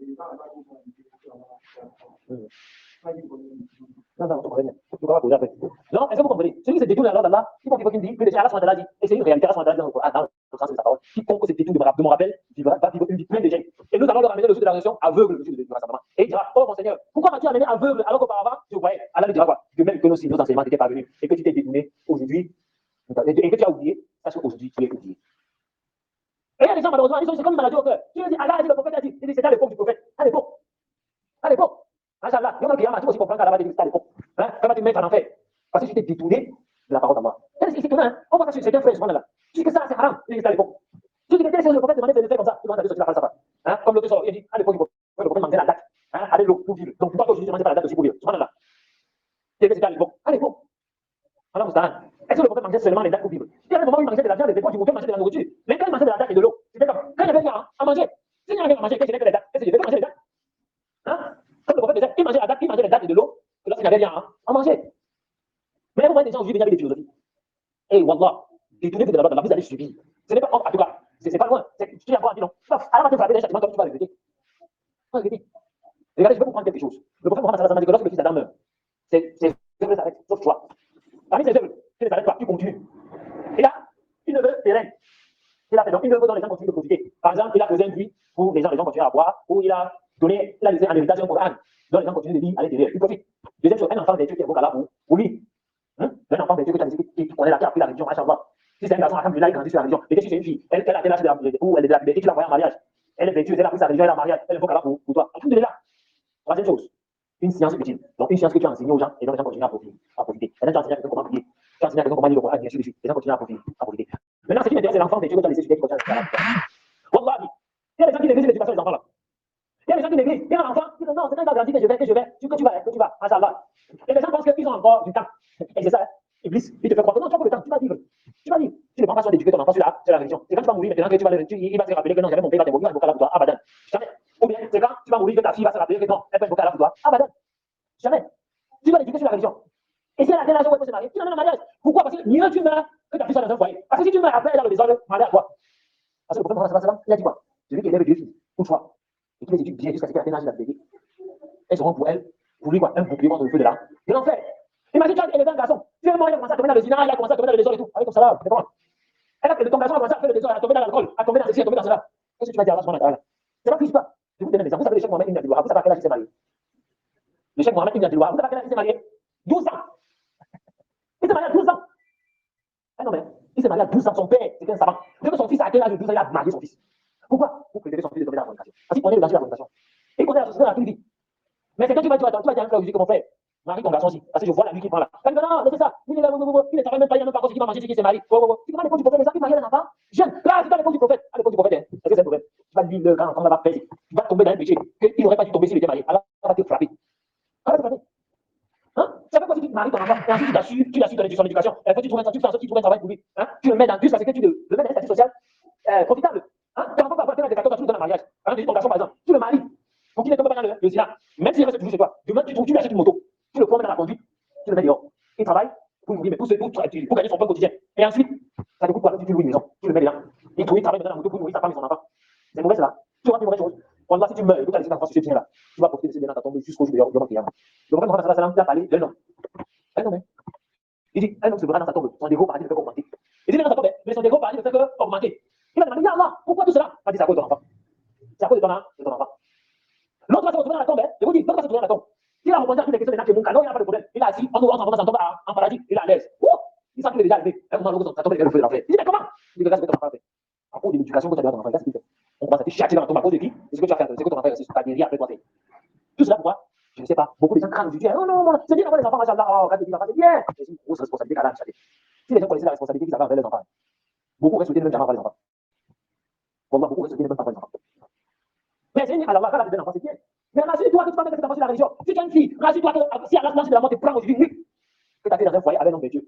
Non, tu comprends bien. Tu vas poser après. Non, est-ce que vous comprenez? Celui qui se détourne de la loi d'Allah, il faut qu'il dise que déjà Allah subhanahu wa ta'ala dit, et c'est une réalité, Allah subhanahu wa ta'ala dans le sens de sa parole, quiconque se détourne de mon rappel va vivre une vie pleine de gêne. Et nous allons leur amener le jour de la résurrection aveugle, le jour du rassemblement. Et il dira, oh mon Seigneur, pourquoi m'as-tu amené aveugle alors qu'auparavant, tu voyais? Allah lui dira quoi? De même que nos enseignements n'étaient pas venus et que tu t'es détourné aujourd'hui, et que tu as oublié, parce qu'aujourd'hui tu es oublié. Et il y a des gens, malheureusement, ils sont comme une maladie au cœur. Tu dis, Allah a dit, le prophète a dit, il dit, c'était à l'époque du prophète. À l'époque. À l'époque. Machallah, il y a un tu aussi comprendre qu'Allah va dire, c'était à l'époque. Hein? Quand tu te mettre en enfer. Parce que tu t'es détourné de la parole d'Allah. C'est étonnant, hein? On voit ça sur certains frères, là. Tu dis que ça, c'est haram. Il dit, c'était à l'époque. Tu dis que le prophète demandait de le faire comme ça. Tu vas aller sortir la parole, hein? Comme l'autre sort, il dit, à l'époque du prophète, le prophète manquait la date. Hein? Avec l'eau pour vivre. Donc, pourquoi aujourd'hui, tu manges pas la date aussi pour vivre? Subhanallah. C'est que c'était à l'époque. À l'époque. Allah Mousta'an. Est-ce que le prophète mangeait seulement les dates pour vivre? Il y a un moment où il mangeait de la viande, des fois, du mouton, mangeait de la nourriture. Mais quand il mangeait de la date et de l'eau, c'était comme, quand il y avait rien à manger, s'il n'y avait rien à manger, qu'est-ce qu'il y avait que les dates? Qu'est-ce qu'il y avait que manger les dates? Hein? Comme le prophète disait, il mangeait la date, il mangeait les dates et de l'eau, que lorsqu'il n'y avait rien à manger. Mais vous voyez des gens venir avec des philosophies. Et Wallah, détournez-vous de la loi d'Allah, vous allez subir. Ce n'est pas, en tout cas, c'est pas loin. Tu viens voir, dis non. Allah va te frapper d'un châtiment comme tu vas le regretter. Tu vas le regretter. Regardez, je vais vous prendre quelque chose. Le prophète Mohammed sallallahu alayhi wa sallam dit que lorsque le fils d'Adam meurt, ses œuvres s'arrêtent, sauf toi. Parmi ses œuvres, tu ne s'arrêtes pas, tu continues. Il a une œuvre pérenne. Il a fait donc une œuvre dont les gens continuent de profiter. Par exemple, il a posé un puits où les gens continuent à boire, où il a laissé en héritage un Coran, dont les gens continuent de lire à l'intérieur. Il profite. Deuxième chose, un enfant vertueux qui évoque Allah pour lui. Un enfant vertueux que tu as dit, qui connaît la appris la religion, machallah. Si c'est un garçon, alhamdulillah, il grandit sur la religion. Mais si c'est une fille, elle a l'âge de la puberté, tu la vois en mariage. Elle est vertueuse, elle a pris sa religion, elle est en mariage, elle évoque Allah pour toi. Alhamdulillah. Troisième chose, une science utile. Donc une science que tu as enseignée aux gens et dont les gens continuent à profiter. Maintenant, tu as enseigné à quelqu'un comment prier. Tu as enseigné à quelqu'un comment lire le Coran, bien sûr, les gens continuent à profiter. Maintenant, ce qui m'intéresse, c'est l'enfant vertueux que tu as laissé sur qui continue à faire. Wallahi, il y a des gens qui négligent l'éducation des enfants là. Il y a des gens qui négligent. Il y a un enfant qui dit non, c'est quand il va grandir que je vais, que tu vas, machallah. Et les gens pensent qu'ils ont encore du temps. Et c'est ça, hein. Iblis, il te fait croire que non, tu as pas le temps, tu vas vivre. Tu vas vivre. Tu ne prends pas soin d'éduquer ton enfant sur la religion. C'est quand tu vas mourir maintenant que il va se rappeler que non, jamais mon père va te mourir, il va invoquer Allah pour toi. Abadan. Jamais. Ou bien, c'est quand tu vas mourir que ta fille va se rappeler que non, elle va invoquer Allah pour toi. Abadan. Jamais. Tu vas l'éduquer sur la religion. Et si elle a tel âge où elle peut se marier, tu l'amènes en mariage. Pourquoi? Parce que mieux tu meurs que ta fille soit dans un foyer. Parce que si tu meurs après, elle a le désordre, mariée à toi. Parce que le prophète Mohammed sallallahu alayhi wa sallam, il a dit quoi? Celui qui élève deux filles, toutefois, et qui les éduque bien jusqu'à ce qu'elle ait un âge d'âge, elles seront pour lui quoi, un bouclier contre le feu de l'enfer. Imagine, tu as élevé un garçon, tu es mort, il a commencé à tomber dans le zina, il a commencé à tomber dans le désordre et tout, avec ton salaire, c'est comment? Elle a fait ton garçon a commencé à faire le désordre, à tomber dans l'alcool, à tomber dans ceci, à tomber dans cela. Qu'est-ce que tu vas dire à Allah subhanahu wa ta'ala? C'est pas plus pas. Je vous donne un exemple. Vous savez, le Cheikh Mohamed Ibn Abdel Wahab, vous savez à quel âge il s'est marié? Le Cheikh Mohamed Ibn Abdel Wahab, vous savez à quel âge il s'est marié? 12 ans. Il s'est marié à 12 ans. Ah non, mais il s'est marié à 12 ans. Son père, c'était un savant. Dès que son fils a atteint l'âge de 12 ans, il a marié son fils. Pourquoi? Pour préserver son fils de tomber dans la fornication. Parce qu'il connaît le danger de la fornication. Et il connaît la société dans laquelle il vit. Mais c'est quand tu vas dire à un frère aujourd'hui que mon frère, marie ton garçon aussi. Parce que je vois la nuit qui prend là. Elle me dit non, c'est ça. Il ne travaille même pas, il n'a même pas encore ce qu'il va manger, c'est qu'il s'est marié. Tu vas à l'époque du prophète, les gens qui marient un enfant jeune. Là, tu vas à l'époque du prophète. À l'époque du prophète, est-ce que c'est le prophète? Tu vas lui le grand enfant là-bas, tu vas tomber dans un péché. Il n'aurait pas dû tomber s'il était marié. Alors, ça va te frapper. Ça va te frapper. Hein? Ça fait quoi si tu maries ton enfant et ensuite tu l'as su dans son éducation. Et après tu fais en sorte qu'il trouve un travail pour lui. Hein? Tu le mets dans jusqu'à ce que tu le mets dans un statut social profitable. Hein? Ton enfant va avoir un décalateur, tu le donnes en mariage. Hein? Tu dis ton garçon par exemple, tu le maries. Pour qu'il ne tombe pas dans le zina. Même s'il reste toujours chez toi. Demain, tu lui achètes une moto. Tu le promènes dans la conduite. Tu le mets dehors. Il travaille pour nourrir, mais pour gagner son pain quotidien. Et ensuite, ça te coûte quoi? Tu loues une maison. Tu le mets dedans. Il travaille dans la moto pour nourrir sa femme et son enfant. C'est mauvais cela. Tu auras une mauvaise chose. Wallah, si tu meurs et que tu as laissé l'enfant sur ce bien-là, tu vas profiter de ces biens-là, tomber jusqu'au jour de Yom Kiyama. Le prophète Mohammed sallallahu alayhi wa sallam, il a parlé d'un homme. Un homme, hein. Il dit, un homme se verra dans sa tombe, son dégoût paradis ne fait qu'augmenter. Il dit, dans sa tombe, mais son dégoût paradis ne fait qu'augmenter. Il va demander, ya Allah, pourquoi tout cela? Il dit, c'est à cause de ton enfant. C'est à cause de ton enfant. L'autre va se retrouver dans la tombe, hein. Je vous dis, l'autre va se retrouver dans la tombe. Il a répondu à toutes les questions des Nakémouka, non, il n'y a pas de problème. Il a assis, en ouvrant sa tombe en paradis, il est à l'aise. Il sent qu'il est déjà arrivé. Un moment, l'autre, sa tombe est le feu de l'enfer. Il dit, mais comment? Il dit, regarde ce que ton enfant fait. À cause de l'éducation que tu as donné à ton enfant, regarde ce qu'il fait. On commence à te châtier dans la tombe à cause de qui? C'est ce que tu as fait, c'est que ton enfant est sur ta guérie après toi. Tout cela pourquoi? Je ne sais pas. Beaucoup de gens craignent aujourd'hui. Non, c'est bien d'avoir les enfants, machallah, oh, quand tu dis l'enfant, c'est bien. C'est une grosse responsabilité qu'Allah a châtié. Si les gens connaissaient la responsabilité qu'ils avaient envers les enfants, beaucoup auraient souhaité ne même jamais avoir les enfants. Wallah, beaucoup auraient souhaité ne même pas avoir les enfants. Mais c'est une Allah, quand tu as des enfants, c'est bien. Mais rassure-toi que tu vas mettre cet enfant sur la religion. Si tu as une fille, rassure-toi que si Allah de la mort te prend aujourd'hui, oui, que tu as fait dans un foyer avec l'homme de Dieu.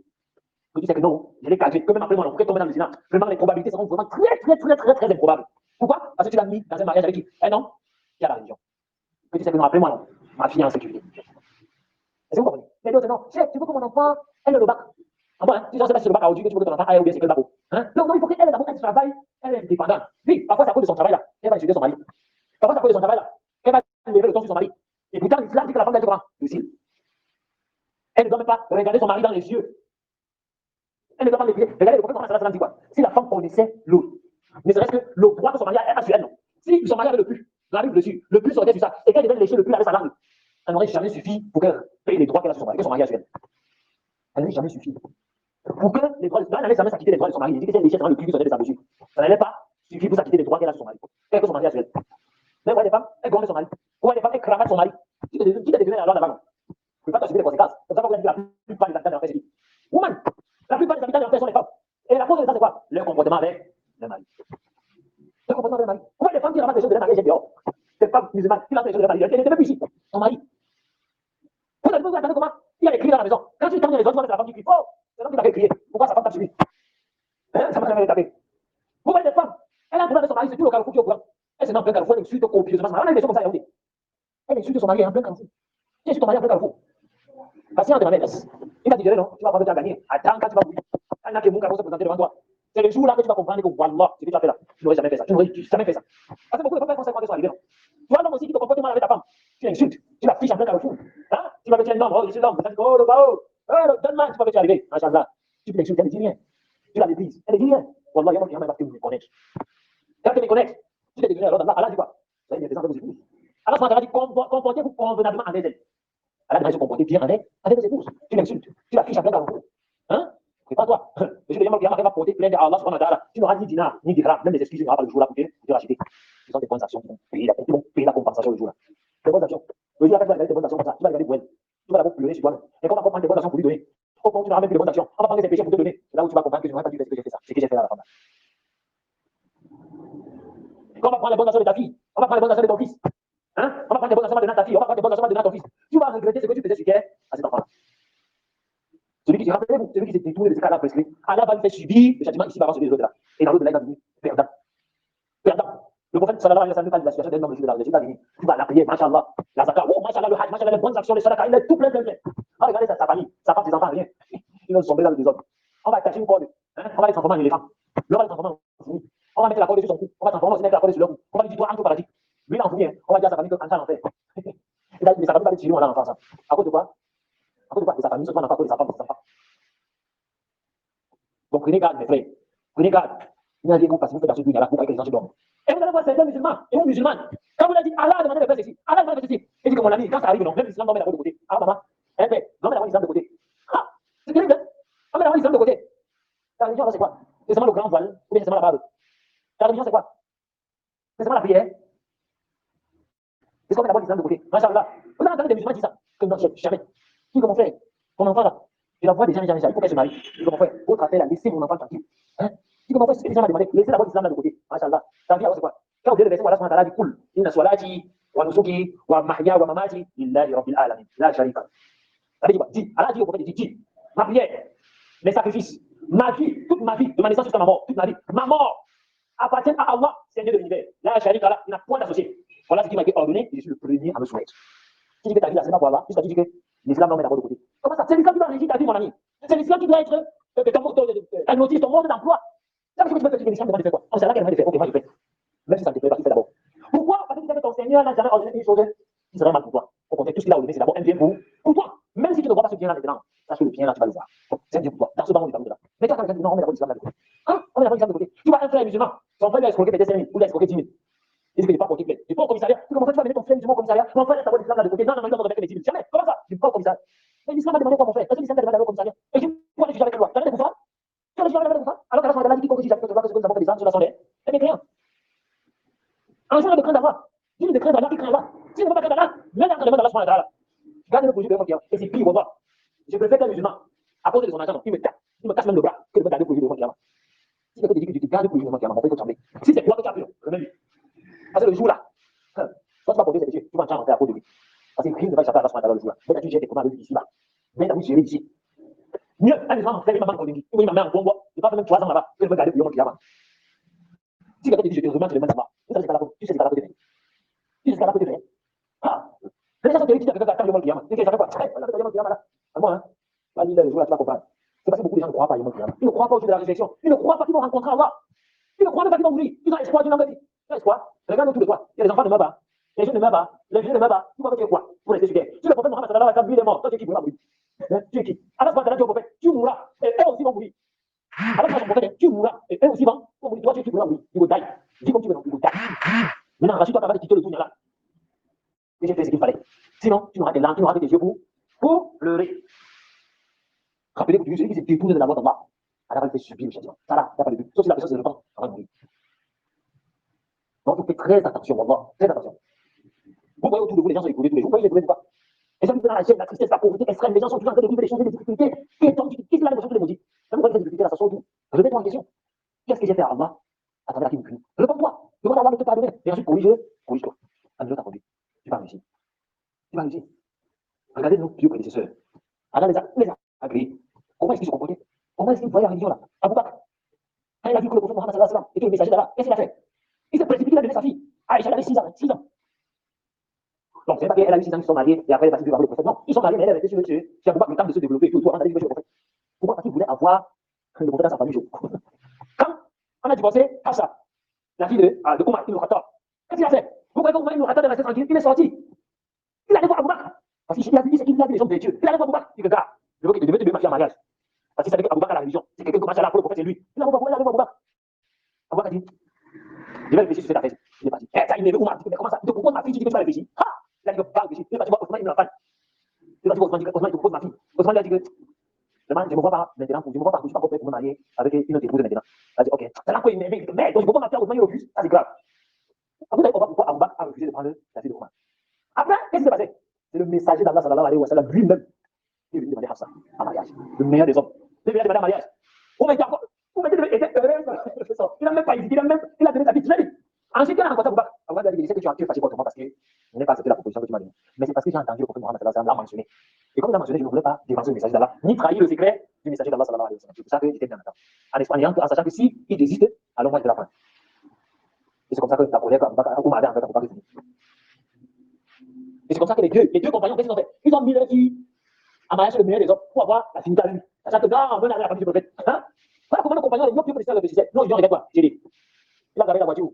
Que tu sais que non, je l'ai calmé, que même après moi, on pourrait tomber dans le zina. Vraiment, les probabilités seront vraiment très improbables. Pourquoi? Parce que tu l'as mis dans un mariage avec qui? Un homme qui a la religion. Que tu sais que non, après moi, non, ma fille est en sécurité. Est-ce que vous comprenez? Mais d'autres, non, chef, tu veux que mon enfant, elle ait le bac. Ah bon, hein? Tu sais pas si c'est le bac à aujourd'hui que tu veux que ton enfant aille ou bien c'est que le bac. Hein? Non, il faut qu'elle ait d'abord un travail, elle est indépendante. Oui, parfois c'est à cause de son travail là, elle va insulter son mari. Parfois c'est à cause de son travail là, elle va lever le ton sur son mari. Et pourtant, l'islam dit que la femme doit être comment? Lucile. Elle ne doit même pas regarder son mari dans les yeux. Elle ne doit pas les pieds. Regardez, le prophète Mohammed dit quoi? Si la femme connaissait l'eau, ne serait-ce que le droit que son mari a sur elle, non. Si son mari avait le plus, la Bible dessus, le plus aurait sur ça, et qu'elle devait lécher le plus avec sa langue, ça n'aurait jamais suffi pour qu'elle paye les droits qu'elle a sur son mari, que son mari a sur elle. Ça n'aurait jamais suffi. Pour que les droits, elle n'allait jamais s'acquitter des droits de son mari. Il dit que c'est léché le plus qui sortait de sa mesure. Ça n'allait pas suffire pour s'acquitter des droits qu'elle a sur son mari, que son mari a sur elle. Mais vous voyez les femmes, elles gondent son mari. Vous voyez les femmes, elles cravatent son mari. Qui te devient la loi d'avant? Tu ne peux pas t'assumer les conséquences. C'est pour ça qu'on a dit que la plupart des habitants de l'enfer, c'est dit. Woman, la plupart des habitants de l'enfer sont les femmes. Et la cause de ça, c'est quoi? Leur comportement avec le mari. Leur comportement avec le mari. Pourquoi les femmes qui ramassent les choses de leur mari, elles dehors? Les femmes musulmanes qui ramassent les choses de leur mari, elles n'étaient même plus ici. Son mari. Vous attendez comment? Il y a les cris dans la maison. Quand tu t'en viens les autres, tu vois la femme qui crie. Oh, c'est l'homme qui t'avait crié. Pourquoi sa femme t'a suivi? Ça m'a jamais tapé. Vous voyez les femmes, elle a un problème avec son mari, c'est tout le Carrefour qui est au courant. Elle s'est dans plein Carrefour, elle insulte copieusement. On a une question comme ça, Yaoundé. Elle insulte son mari en plein Carrefour. Tu insultes ton mari en plein Carrefour. Patiente, ma maîtresse. Il va te dire non, tu vas pas te gagner. Attends quand tu vas mourir. Elle n'a que mon carreau se présenter devant toi. C'est le jour là que tu vas comprendre que Wallah, ce que tu as fait là, tu n'aurais jamais fait ça. Tu n'aurais jamais fait ça. Parce que beaucoup de femmes pensent quand elles sont arrivées, non. Tu vois l'homme aussi qui te comporte mal avec ta femme. Tu l'insultes, tu la fiches en plein Carrefour. Hein? Tu vas me dire non, oh, je suis l'homme. Oh, le bas, oh, donne-moi, tu vas me dire arriver. Machallah. Tu peux l'insulter, elle ne dit rien. Tu la méprises, elle ne dit rien. Wallah, il y a que vous me connaissez. Quand tu me connais, tu t'es devenu alors d'Allah. Allah dit quoi? Vous avez des vos épouses. Allah dit comportez-vous convenablement avec elle. Allah devrait se comporter bien avec vos épouses. Tu l'insultes, tu la fiches en plein Carrefour. Hein? Prépare-toi. Le jour de Yom Kiyama, va porter plainte à Allah subhanahu wa ta'ala. Tu n'auras ni dinar, ni dirham, même des excuses, il n'y aura pas le jour là pour te racheter. Ce sont des bonnes actions qui vont payer la compensation le jour là. Des bonnes actions. Le jour là, tu vas regarder des bonnes actions comme ça. Tu vas regarder pour elle. Tu vas d'abord pleurer sur toi-même. Et quand on va comprendre des bonnes actions pour lui donner, au fond, tu n'auras même plus de bonnes actions. On va prendre tes péchés pour te donner. C'est là où tu vas comprendre que je n'aurais pas dû faire ce que j'ai fait ça. C'est que j'ai fait là à la femme. Quand on va prendre les bonnes actions de ta fille, on va prendre les bonnes actions de ton fils. Hein? On va prendre les bonnes actions de ta fille, on va prendre les bonnes actions de ton fils. Tu vas regretter ce que tu faisais sur terre à cet enfant-là. Celui qui, rappelez-vous, celui qui s'est détourné de ce cas-là prescrit, Allah va lui faire subir le châtiment ici avant celui de l'autre là. Et dans l'autre là, il va venir perdant. Perdant. Le prophète sallallahu alayhi wa sallam parle de la situation d'un homme le jour de la résurrection. Il va venir. Tu vas la prière, machallah. La zakat, oh, machallah, le hajj, machallah, les bonnes actions, les sadaqas, il est tout plein. Ah, regardez sa famille, sa femme, ses enfants, rien. Ils vont tomber dans le désordre. On va attacher une corde. Hein? On va les transformer en éléphants. On va les transformer en fou. On va mettre la l'accorder sur son cou. On va transformer aussi mec l'accorder sur leur cou. On va lui dire, toi, entre au paradis. Lui, il en fout bien. On va dire à sa famille qu'entre en enfer. Mais sa famille va aller tirer en France. À cause de quoi? À cause de quoi? De sa famille, ce qu'on n'a pas pour les enfants, pour les enfants. Donc prenez garde, mes frères. Prenez garde. Il y a des groupes parce que vous faites dans ce dunya là, vous voyez que les gens se dorment. Et vous allez voir certains musulmans, et vous musulmanes, quand vous leur dites Allah a demandé de faire ceci, Allah a demandé de faire ceci, et dit que mon ami, quand ça arrive, non, même l'islam, on met d'abord de côté. Ah, maman, eh bien, on met d'abord l'islam de côté. Ah, c'est terrible, hein? On met d'abord l'islam de côté. La religion, c'est quoi? C'est seulement le grand voile, ou bien c'est seulement la barbe. La religion, c'est quoi? C'est seulement la prière. C'est ce qu'on met d'abord l'islam de côté. Machallah. Vous avez entendu des musulmans dire ça? Que non, jamais. Qui, comment faire? Mon enfant là, je la vois déjà, il faut qu'elle se marie. Je dis, comment faire? Autre affaire là, laissez mon enfant tranquille. Hein? Je dis, comment faire? Ce que l'islam a demandé, laissez d'abord l'islam là de côté. Machallah. Ta vie, alors c'est quoi? Quand vous dites le verset, voilà ce qu'on a dit, cool. Inna swalati, wa nusuki, wa mahya, wa mamati, lillahi rabbil alamin. La sharika. Ça veut dire quoi? Dis, Allah dit au prophète, dis, ma prière, mes sacrifices, ma vie, toute ma vie, de ma naissance jusqu'à ma mort, toute ma mort appartient à Allah, Seigneur de l'univers. La sharika, là, il n'a point d'associé. Voilà ce qui m'a été ordonné, et je suis le premier à me soumettre. Tu dis que ta vie là, c'est pas pour Allah, jusqu'à tu dis que l'islam met d'abord de côté. Comment ça? C'est l'islam qui doit régir ta vie, mon ami. C'est l'islam qui doit être ta notice, ton mode d'emploi. Ça veut dire que tu peux faire l'islam devant de faire quoi? On sait là qu'elle va faire. Ok, moi je fais. Même si ça ne te plaît pas, tu fais d'abord. Pourquoi? Parce que tu sais que ton Seigneur n'a jamais ordonné une chose qui serait mal pour toi. Au contraire, tout ce qu'il a ordonné, c'est d'abord un bien pour toi. Même si tu ne vois pas ce bien là maintenant, sache que le bien là, tu vas le voir. C'est un bien pour toi. Dans ce moment, on est pas là. Mais toi, quand quelqu'un dit non, on met d'abord l'islam de côté. Hein? On met d'abord l'islam de côté. Tu vois un frère musulman, son frère lui a escroqué peut-être 5 000 ou lui a escroqué 10 000. Il dit que je n'ai pas porté plainte. Je ne pas au commissariat. Comment ça, tu vas mener ton frère musulman au commissariat? Mon frère, ça va l'islam là de côté. Non, non, non, il doit me remettre les 10 000. Jamais. Comment ça? Je ne vais pas au commissariat. Mais l'islam a demandé quoi, mon frère? Est-ce que l'islam a demandé d'aller au commissariat? Et tu vois, je suis avec toi. Tu as des bouffons? Tu as des bouffons? Alors qu'Allah a dit quiconque dit jamais que tu vois que ce que nous avons fait des armes, ceux-là sont des mécréants. Un jour, on a de craindre d'Allah. Si on a de craindre d'Allah, qui craint Allah? Si on ne veut pas craindre d'Allah, même dans le d'Allah, subhanahu wa ta'ala. Garde le projet de mon et c'est pire, on voit. Je préfère qu'un musulman, à cause de son argent, il me casse même le bras, que de me garder le projet de mon diamant. Si quelqu'un te dit que tu te gardes le projet de mon diamant, on peut trembler. Si c'est toi que tu as pris, remets-lui. Parce que le jour là, toi tu vas porter ses péchés, tu vas en faire à cause de lui. Parce que le crime ne va échapper à Allah subhanahu wa ta'ala le jour là. Mais tu gères tes commandes ici là. Mais tu as géré ici. Mieux, un musulman, frère, il m'a mal convaincu. Il m'a mis en Congo, je passe même 3 ans là-bas, que de me garder le projet de mon diamant. Si quelqu'un te dit je te remets, tu le mets là-bas. Tu sais ce qu'Allah peut te faire. Tu sais ce qu'Allah peut te faire. Ah, les gens sont terribles qui disent que quelqu'un le monde qui dit que ça fait quoi? On a fait le monde qui là. À moi, hein. Là, le jour là, tu vas comprendre. C'est parce que beaucoup de gens ne croient pas au monde qui Ils ne croient pas au jour de la résurrection. Ils ne croient pas qu'ils vont rencontrer Allah. Ils ne croient même pas qu'ils vont mourir. Ils ont espoir d'une longue vie. Ils ont espoir. Regarde autour de toi. Il y a les enfants ne meurent pas. Les jeunes ne meurent pas. Les vieux ne meurent pas. Tu crois que tu es quoi? Pour rester sur terre. Si le prophète Mohammed sallallahu alayhi wa sallam, lui, il est mort. Toi, tu es qui pour la mourir? Tu es qui? Allah subhanahu wa ta'ala dit au prophète, tu mourras. Et eux aussi vont mourir. Allah dit au prophète, tu mourras. Et eux aussi vont mourir. Toi, tu es qui pour la mourir? Il vous taille. Dis comme tu veux, il vous taille. Maintenant, rassure-toi capable de quitter le tout là. Et j'ai fait ce qu'il fallait. Sinon, tu n'auras tes larmes, tu n'auras que tes yeux pour pleurer. Rappelez-vous que celui qui s'est détourné de la loi d'Allah, Allah va le faire subir le châtiment. Ça là, il n'y a pas de but. Sauf si la personne se repent, ça va mourir. Donc, faites très attention, Wallah, très attention. Vous voyez autour de vous, les gens sont éprouvés tous les jours. Vous voyez les éprouvés ou pas? Les gens qui sont dans la chaîne, la tristesse, la pauvreté extrême, les gens sont toujours en train de vivre des choses, des difficultés. Qu'est-ce que la l'émotion de l'émoji? Vous voyez ces difficultés là, ça sort d'où? Remets-toi en question. Qu'est-ce que j'ai fait à Allah à travers qui me punit? Réponds-toi. Demande à Allah de te pardonner. Et ensuite, corrige-toi. Améliore ta conduite. Tu vas réussir. Tu vas réussir. Regardez nos vieux prédécesseurs. Allah les a agréés. Comment est-ce qu'ils se comportaient? Comment est-ce qu'ils voyaient la religion là? Abou Bakr, quand il a vu que le prophète Mohammed sallallahu alayhi wa sallam était le messager d'Allah, qu'est-ce qu'il a fait? Il s'est précipité, il a donné sa fille. Aïcha, elle avait 6 ans. 6 ans. Donc, c'est pas qu'elle a eu 6 ans qu'ils sont mariés et après elle est partie vivre avec le prophète. Non, ils sont mariés, mais elle avait été sur Abou Bakr le temps de se développer et tout. Avant d'aller vivre chez le prophète. Pourquoi? Parce qu'il voulait avoir le prophète dans sa famille. Quand on a divorcé, Hafsa, la fille de Omar ibn Khattab, qu'est-ce qu'il a fait? Pourquoi Omar ibn Khattab est resté tranquille? Il est sorti. Il allait voir Abou Bakr. Parce qu'il a vu les gens de Dieu. Il allait voir Abou Bakr. Il dit, regarde, je veux que tu devais te donner ma fille en mariage. Parce qu'il savait qu'Abou Bakr a la religion. C'est quelqu'un qui commence à la pour le prophète, c'est lui. Il allait voir Abou Bakr. Abou Bakr a dit, je vais réfléchir sur cette affaire. Il est parti. Eh, t'as énervé Omar. Mais comment ça? Il te propose ma fille, tu dis que tu vas réfléchir. Ha! Il a dit que pas réfléchir. Il est parti voir Osman ibn Affan. Il est parti voir Osman, il te propose ma fille. Osman lui a dit que, vraiment, je ne me vois pas maintenant, je ne me vois pas, je ne suis pas complet pour me marier avec une autre épouse maintenant. Il a dit, ok. Ça l'a quoi, il dit, mais, donc je ne peux pas m'appeler Osman, il refuse. Ça, c'est grave. Après, on va pourquoi Abou Bakr a refusé de prendre la fille de Omar. Après, qu'est-ce qui s'est passé? C'est le messager d'Allah sallallahu alayhi wa sallam lui-même qui est venu demander Hafsa en mariage. Le meilleur des hommes. Il est venu demander en mariage. Omar était heureux. Il n'a même pas hésité, il a donné sa vie très vite. Ensuite, il a rencontré Abou Bakr. Abou Bakr a dit, je sais que tu as fâché contre moi parce que je n'ai pas accepté la proposition que tu m'as donnée. Mais c'est parce que j'ai entendu le prophète Mohammed sallallahu alayhi wa sallam l'a mentionné. Et comme il l'a mentionné, je ne voulais pas dévancer le message d'Allah, ni trahir le secret du messager d'Allah sallallahu alayhi wa sallam. C'est pour ça que j'étais bien en temps. En sachant que si il désiste, alors moi je vais la prendre. Et c'est comme ça que la colère qu'Abou Bakr avec Abou Bakr est finie. Et c'est comme ça que les deux compagnons, qu'est-ce qu'ils ont fait? Ils ont mis leur fille en mariage le meilleur des hommes pour avoir la finité à lui. Sachant que dans la famille du prophète. Hein? Voilà comment nos compagnons, les mieux que les réfléchissaient. Non, ils ont regardé quoi? J'ai dit. Il a garé la voiture.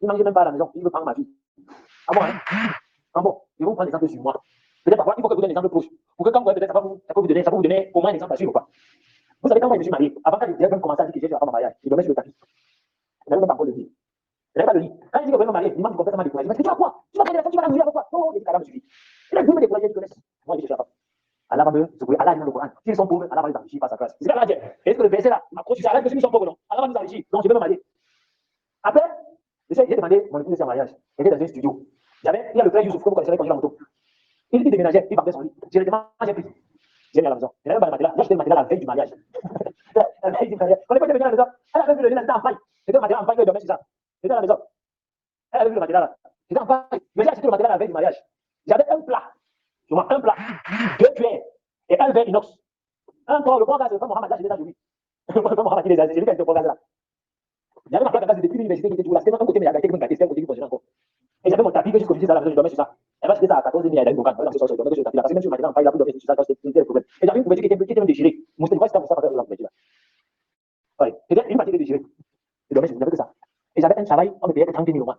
Il ne mangeait même pas à la maison. Il veut prendre ma fille. Ah bon, hein? Ah bon, je vais vous prendre l'exemple sur moi. Peut-être parfois, il faut que vous donniez un exemple proche. Pour que quand vous voyez, peut-être, ça peut vous donner au moins un exemple à suivre. Quoi. Vous savez, quand moi je me suis marié, avant que je commencer à dire que j'ai fait mon mariage, je dormais sur le tapis. Je n'avais même pas encore le dire. Je n'avais pas le lit. Quand je dis que je vais me marier, il m'a complètement découragé. Il m'a dit, tu vas quoi? Tu vas prendre la femme, tu vas la mourir avec quoi? Non, il dit, la dame suffit. Il a dit, me décourager, je connais. Moi, je cherche la femme. Allah va me secouer, Allah dit dans le Coran. S'ils sont pauvres, Allah va les enrichir par sa grâce. C'est ce qu'Allah dit. Est-ce que le verset là, m'accroche sur Allah que s'ils sont pauvres, non? Allah va nous enrichir. Donc je vais me marier. Après, j'ai demandé mon épouse en mariage. Elle était dans un studio. Il y a le frère Youssouf, que vous connaissez, conduire la moto. Il déménageait, il partait son lit. J'ai le demandé, j'ai pris. J'ai mis à la maison. Il n'avait pas de matelas. J'ai acheté le matelas la veille du mariage. La veille du mariage. Quand elle est venue à la maison, elle avait vu le lit, elle était en paille. C'était le matelas en paille que je dormais sur ça. J'étais à la maison. Elle avait vu le matelas là. J'étais en paille. Mais j'ai acheté le matelas la veille du mariage. J'avais un plat. Je vois un plat, deux cuillères et un verre inox. Un temps, le bon gaz, le frère Mohamed, là, j'étais dans le lit. Le frère Mohamed, il est j'ai vu quelques programmes là. J'avais ma plaque à gaz depuis l'université qui était toujours là. C'était un côté, mais il y a quelqu'un qui m'a gâté, c'était un côté qui fonctionnait encore. Et j'avais mon tapis que jusqu'au midi, ça, la maison, je dormais sur ça. Et moi, c'était ça à 14 000, il y avait une programme. Dans ce sens, je dormais sur le tapis là. Parce que même si le matelas en paille, là, vous dormez sur ça, c'était le problème. Et j'avais une couverture qui était même déchirée. Mon téléphone, c'était ça, la couverture là. Ouais. C'était une partie qui était déchirée. Je dormais sur ça, j'avais que ça. Et j'avais un travail, on me payait que 30 000 au mois.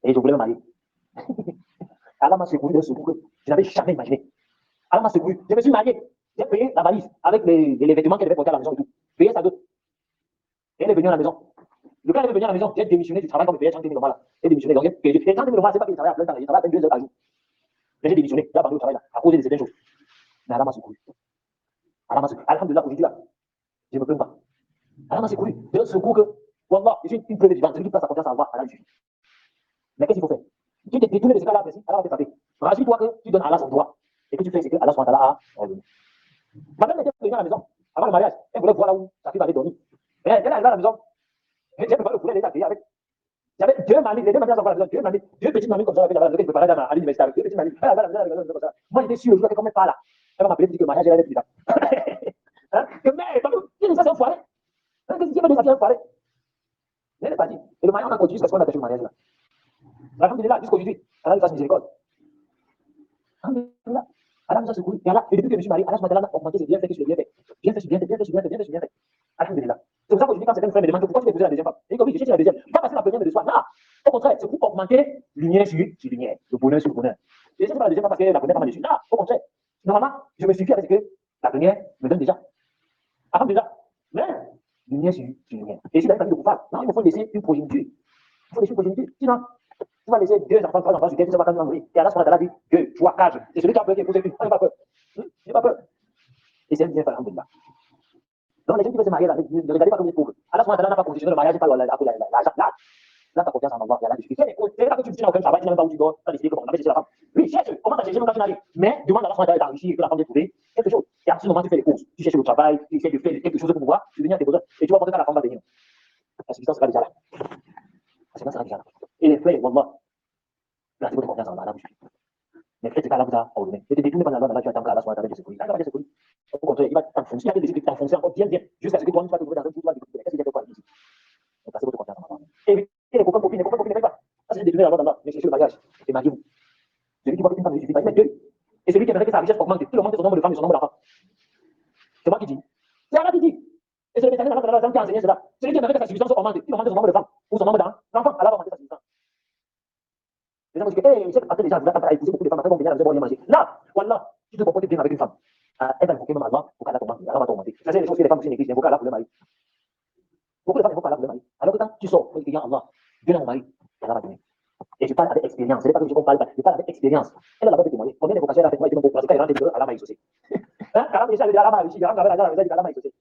Et je voulais me marier. Allah m'a secouru d'un secours que je n'avais jamais imaginé. Allah m'a secouru. Je me suis marié. J'ai payé la valise avec les vêtements qu'elle devait porter à la maison et tout. Payé sa dot. Et elle est venue à la maison. Le cas elle est venue à la maison, j'ai démissionné du travail comme je payais 30 000 normal. J'ai démissionné. Donc, j'ai 30 000 normal, c'est pas qu'il travaille à plein temps, il travaille à peine 2 heures par jour. Mais j'ai démissionné, j'ai abandonné le travail là, à cause de certaines choses. Mais Allah m'a secouru. Allah m'a secouru. Alhamdulillah, aujourd'hui là, je ne me plains pas. Allah m'a secouru. D'un secours que, Wallah, je suis une preuve vivante. Celui qui place sa confiance en Allah, Allah lui suffit. Mais qu'est-ce qu'il faut faire? Tu t'es détourné de ce cas-là, Allah va te frapper. Rassure-toi que tu donnes Allah son droit. Et que tu fais ce que Allah a ordonné. Madame était venue à la maison, avant le mariage, elle voulait voir là où sa fille allait dormir. Mais elle est arrivée à la maison, j'ai préparé le poulet, elle est arrivée avec. J'avais deux mamies, les deux mamies ensemble à la maison, deux mamies, deux petites mamies comme ça, avec la que je préparais à l'université avec deux petites mamies. Elle arrivait à la maison comme ça. Moi j'étais sûr, je vois comment elle parle là. Elle va m'appeler pour dire que le mariage, elle allait plus tard. Hein? Que mais, ça c'est un foiré. Qu'est-ce que tu veux desafier un foiré? Elle n'est pas dit. Et le mariage, on a continué jusqu'à ce qu'on a fait le mariage là. Alhamdulillah, jusqu'aujourd'hui, Allah lui fasse miséricorde. Alhamdulillah. Allah nous a secouru. Et Allah, et depuis que je me suis marié, Allah a augmenté ses bienfaits que je l'ai bien fait. Bien fait, bien fait, bien fait, bien fait, bien fait, bien fait. Alhamdulillah. C'est pour ça qu'aujourd'hui, quand certains frères me demandent pourquoi tu épouser la deuxième femme, et comme je dis, la deuxième, pas parce que la première me déçoit. Non, au contraire, c'est pour augmenter lumière sur lumière, le bonheur sur le bonheur. Et c'est pas la deuxième femme parce que la première femme m'a déçu. Non, au contraire. Normalement, je me suffis avec ce que la première me donne déjà. Alhamdulillah. Mais, lumière sur lumière. Et si dans une famille de coupables, non, il me faut laisser une progéniture. Il faut laisser une progéniture. Sinon, tu vas laisser deux enfants, trois enfants sur terre, tu vas quand même mourir. Et Allah subhanahu wa ta'ala dit que tu as cage. C'est celui qui a peur qui épouse une. N'a pas peur. J'ai pas peur. Et c'est un bien fait, alhamdulillah. Donc les gens qui veulent se marier là, ne regardez pas comme des pauvres. Allah subhanahu wa ta'ala n'a pas conditionné le mariage, pas l'argent. Là, ta confiance en Allah, là, tu fais. C'est là que tu n'as aucun travail, tu n'as même pas où tu dors, tu as décidé que bon, on va chercher la femme. Oui, cherche. Comment tu as cherché même quand tu n'arrives? Mais demande à Allah subhanahu wa ta'ala d'enrichir, que la femme ait trouvé quelque chose. Et à ce moment, tu fais les courses. Tu cherches le travail, tu essaies de faire quelque chose pour pouvoir subvenir à tes besoins. Et tu vas voir quand la femme va venir. La substance sera déjà là. La substance sera déjà là. Et les frères, wallah, là, c'est votre confiance en Allah, là, vous suivez. Mais peut-être que Allah vous a ordonné. Ne te détourne pas dans Allah, tu attends qu'Allah soit avec secours. Allah va te secourir. Au contraire, il va t'enfoncer, il va décider de t'enfoncer encore bien, bien, jusqu'à ce que toi, tu vas te trouver dans un trou, tu vas découvrir. Qu'est-ce qu'il y a de quoi ici? Donc, passez votre confiance en Allah. Et les copains copines, ne faites pas. Ça, c'est détourner la loi d'Allah, mais c'est sur le mariage. Et mariez-vous. Celui qui voit qu'une femme ne suffit pas, il met Dieu. Et celui qui aimerait que sa richesse augmente, il augmente son nombre de femmes et son nombre d'enfants. C'est moi qui dis. C'est Allah qui dit. Et c'est le messager d'Allah qui a enseigné cela. Celui qui aimerait que sa substance augmente, il augmente son nombre de femmes ou son nombre d'enfants. Allah va augmenter sa substance. Les gens disent que, hey, c'est après les gens vont épouser beaucoup de femmes, après vont venir à la maison, vont manger. Là, voilà, tu te comportes bien avec une femme. Elle va invoquer même Allah pour qu'Allah t'augmente. Allah va t'augmenter. Ça, c'est les choses que les femmes aussi négligent. Invoquer Allah pour le mari. Beaucoup de femmes invoquent Allah pour le mari. Alors que quand tu sors, tu dis, Allah, donne à mon mari, Allah va donner. Et je parle avec expérience. Ce n'est pas que je parle, je parle avec expérience. Elle a la de témoigner. Combien d'invocations elle a fait moi et de mon pauvre. Quand elle rentre dedans, Allah m'a exaucé. Hein? Quand elle a Allah m'a réussi, quand elle a Allah m'a exaucé.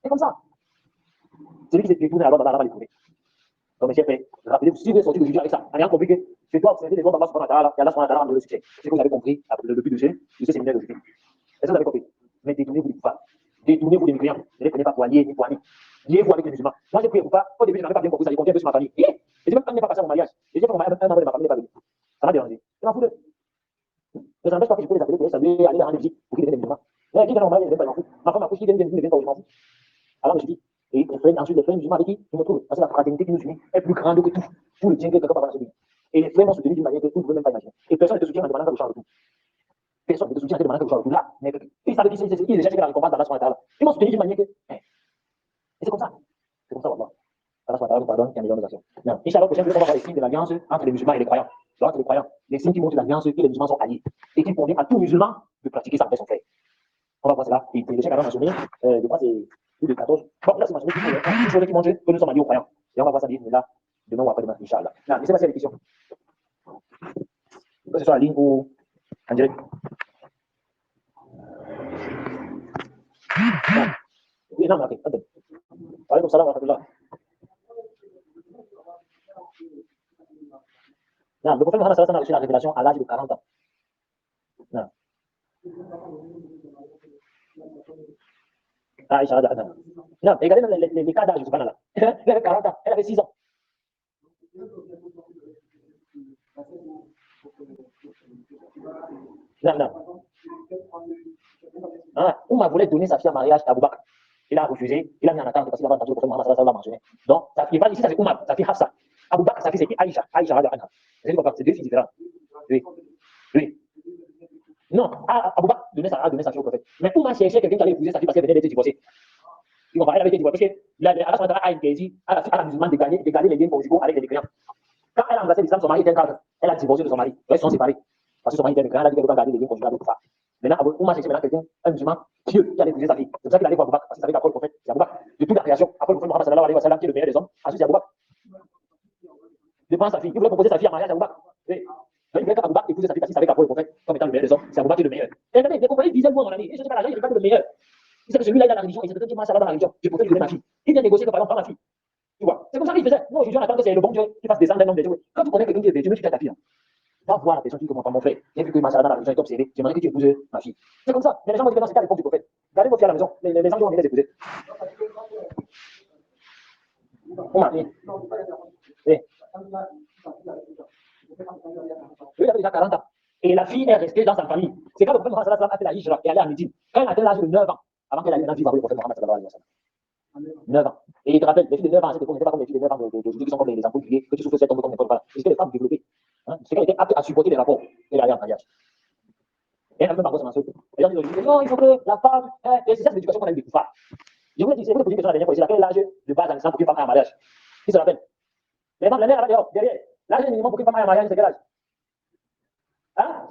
C'est comme ça. Celui qui s'est détourné alors Allah va l'éprouver. Donc, mes chers frères, rappelez-vous, si vous êtes sorti de juger avec ça, en ayant compris que je dois observer les lois d'Allah subhanahu wa ta'ala, et Allah subhanahu wa ta'ala le succès. C'est ce que vous avez compris, le but de ce séminaire d'aujourd'hui. Est-ce que vous avez compris? Mais détournez-vous des coupables. Détournez-vous des mécréants. Ne les prenez pas pour alliés ni pour amis. Liez-vous avec les musulmans. Moi, j'ai prié pour pas. Au début, je n'avais pas bien compris ça. J'ai compris un peu sur ma famille. Et j'ai même quand n'est pas passé à mon mariage. Et j'ai fait mon mariage, un membre de ma famille n'est pas venu. Ça m'a dérangé. Je m'en fous de. Mais ça n'empêche pas que je peux les appeler pour les saluer, aller les rendre visite pour qu'ils deviennent des musulmans. Mais qui dans mon mariage, je ne m'en fous. Ma femme m'a couché, ils viennent pas où je m'en fous. Alors, je me suis dit, et ensuite, les frères musulmans avec qui je me trouve. Parce que la fraternité qui nous unit est plus grande que tout. Tout le bien que quelqu'un va celui. Et les frères m'ont soutenu d'une manière que vous ne pouvez même pas imaginer. Et personne ne te soutient en demandant que je change de tout. Personne ne te soutient en demandant que je change de tout. Là, mais ils savaient qu'ils cherchaient la récompense d'Allah subhanahu wa ta'ala. Ils m'ont soutenu d'une manière que. Et c'est comme ça. C'est comme ça, wallah. Allah SWT nous pardonne et améliore nos actions. Inch'Allah, prochain jour, on va voir les signes de l'alliance entre les musulmans et les croyants. Entre les croyants, les signes qui montrent l'alliance que les musulmans sont alliés et qui convient à tout musulman de pratiquer ça avec son frère. On va voir cela. Et le chef a mentionné, je crois que c'est plus de 14. Bon, là, c'est mentionné plus choses qui montrent que nous sommes alliés aux croyants. Et on va voir ça bien là, demain ou après-demain, Inch'Allah. Je ne sais pas s'il y a des questions. Que ce soit en ligne ou en direct. Oui, non, mais ok, attends. Alaykoum salam wa rahmatullah. Non, le prophète Mohammed sallallahu alayhi wa sallam a reçu la révélation à l'âge de 40 ans. Non. Aïcha, non. Non, regardez les cas d'âge, subhanallah. Elle avait 40 ans, elle avait 6 ans. Non, non. Oumar voulait donner sa fille en mariage à Abu Bakr. Il a refusé, il a mis en attente parce qu'il avait entendu le prophète Mohammed sallallahu alayhi wa sallam mentionner. Donc, il parle ici, ça c'est Oumar, sa fille Hafsa. Abu Bakr, sa fille c'est qui? Aïcha. Aïcha, c'est deux filles différentes. Oui. Oui. Non, Abu Bakr a donné sa fille au prophète. Mais Oumar cherchait quelqu'un qui allait épouser sa fille parce qu'elle venait d'être divorcée. Tu comprends? Elle avait été divorcée parce que Allah a interdit à la musulmane de garder les liens conjugaux avec les mécréants. Quand elle a embrassé l'islam, son mari était un cadre. Elle a divorcé de son mari. Ils sont séparés. Parce que son mari était mécréant, elle a dit qu'elle ne peut pas garder les liens conjugaux avec ça. Maintenant, Oumar cherchait maintenant quelqu'un, un musulman pieux, qui allait épouser sa fille. C'est pour ça qu'il allait voir Abu Bakr, parce qu'il savait qu'après le prophète, c'est Abu Bakr. De toute la création, après le prophète Mohammed sallallahu alayhi wa sallam, qui est le meilleur des hommes, ensuite c'est Abu Bakr. Il prend sa fille. Il voulait proposer sa fille en mariage à Abu Bakr. Oui. Donc, il voulait qu'Abu Bakr épouse sa fille parce qu'il savait qu'après le prophète, comme étant le meilleur des hommes, c'est Abu Bakr qui est le meilleur. Et regardez, les compagnies disaient, moi, mon ami, et je ne sais pas l'argent, il n'est pas le meilleur. Il sait que celui-là, il a la religion, et c'est quelqu'un qui marche dans la religion. Je préfère lui donner ma fille. Il vient négocier que par exemple, prends ma fille. Tu vois, c'est comme ça qu'il faisait. Nous, aujourd'hui, on attend que c'est le bon Dieu qui fasse descendre un homme de Dieu. Quand tu connais quelqu'un qui est vertueux, tu fais ta fille. Va voir la personne qui commence par mon frère. J'ai vu que ma dans la religion est obsédée. J'aimerais que tu épouses ma fille. C'est comme ça. Mais les gens vont dire, non, c'était à l'époque du prophète. Gardez vos filles à la maison. Les gens vont venir les épouser. On m'a dit. Oui. Il avait déjà 40 ans. Et la fille est restée dans sa famille. C'est quand le prophète Mohammed a fait la hijra et allé à Médine. Quand elle a atteint l'âge de 9 ans, avant qu'elle aille maintenant vivre avec le prophète Mohammed sallallahu alayhi wa sallam. 9 ans. Et il te rappelle, les filles de 9 ans, c'était pas comme les filles de 9 ans d'aujourd'hui qui sont comme les ampoules grillées, que tu souffres cette tombe comme n'importe quoi. C'était les femmes développées. C'est qu'elle était apte à supporter les rapports et aller en mariage. Et elle a même pas commencé. Les gens disent, non, il faut que la femme. Et c'est ça, c'est l'éducation qu'on a eu des koufars. Je voulais dire, c'est vous poser une question la dernière fois, c'est quel est l'âge de base en islam pour qu'une femme aille en mariage? Qui se rappelle? Les femmes, la mère, derrière. L'âge minimum pour qu'une femme aille en mariage, c'est quel âge? Hein?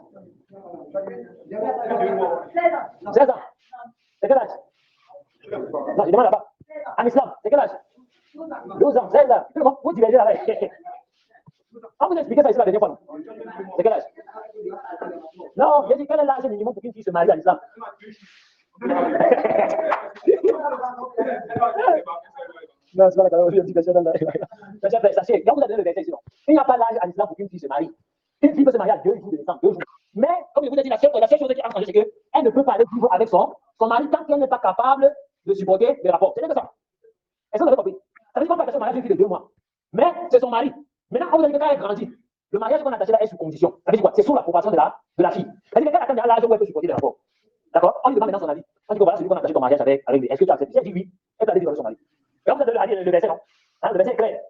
16 ans. C'est quel âge? Non, je demande là-bas. En islam, c'est quel âge? 12 ans, 16 ans. Vous divergez là-bas. On vous expliquer ça ici la dernière fois. C'est quel âge? Non, j'ai dit quel est l'âge minimum pour qu'une fille se marie à l'islam? Non, c'est pas la question dans la. Sachez, quand vous avez le verset ici, il n'y a pas l'âge à l'islam pour qu'une fille se marie. Une fille peut se marier à 2 jours de naissance, 2 jours. Mais, comme je vous ai dit, la seule chose qui a changé, c'est qu'elle ne peut pas aller vivre avec son mari tant qu'elle n'est pas capable de supporter les rapports. C'est bien que ça. Est-ce que vous avez compris? Ça veut dire qu'on peut attacher un mariage d'une fille de 2 mois. Mais c'est son mari. Maintenant, quand vous avez dit que quand elle grandit, le mariage qu'on a attaché là est sous condition. Ça veut dire quoi? C'est sous l'approbation de la fille. Ça veut dire qu'elle atteint l'âge où elle peut supporter les rapports. D'accord? On lui demande maintenant son avis. On dit que voilà, celui qu'on a attaché ton mariage avec lui. Est-ce que tu acceptes? Si elle dit oui, elle peut aller vivre avec son mari. Et vous avez le verset, non? Le verset est clair.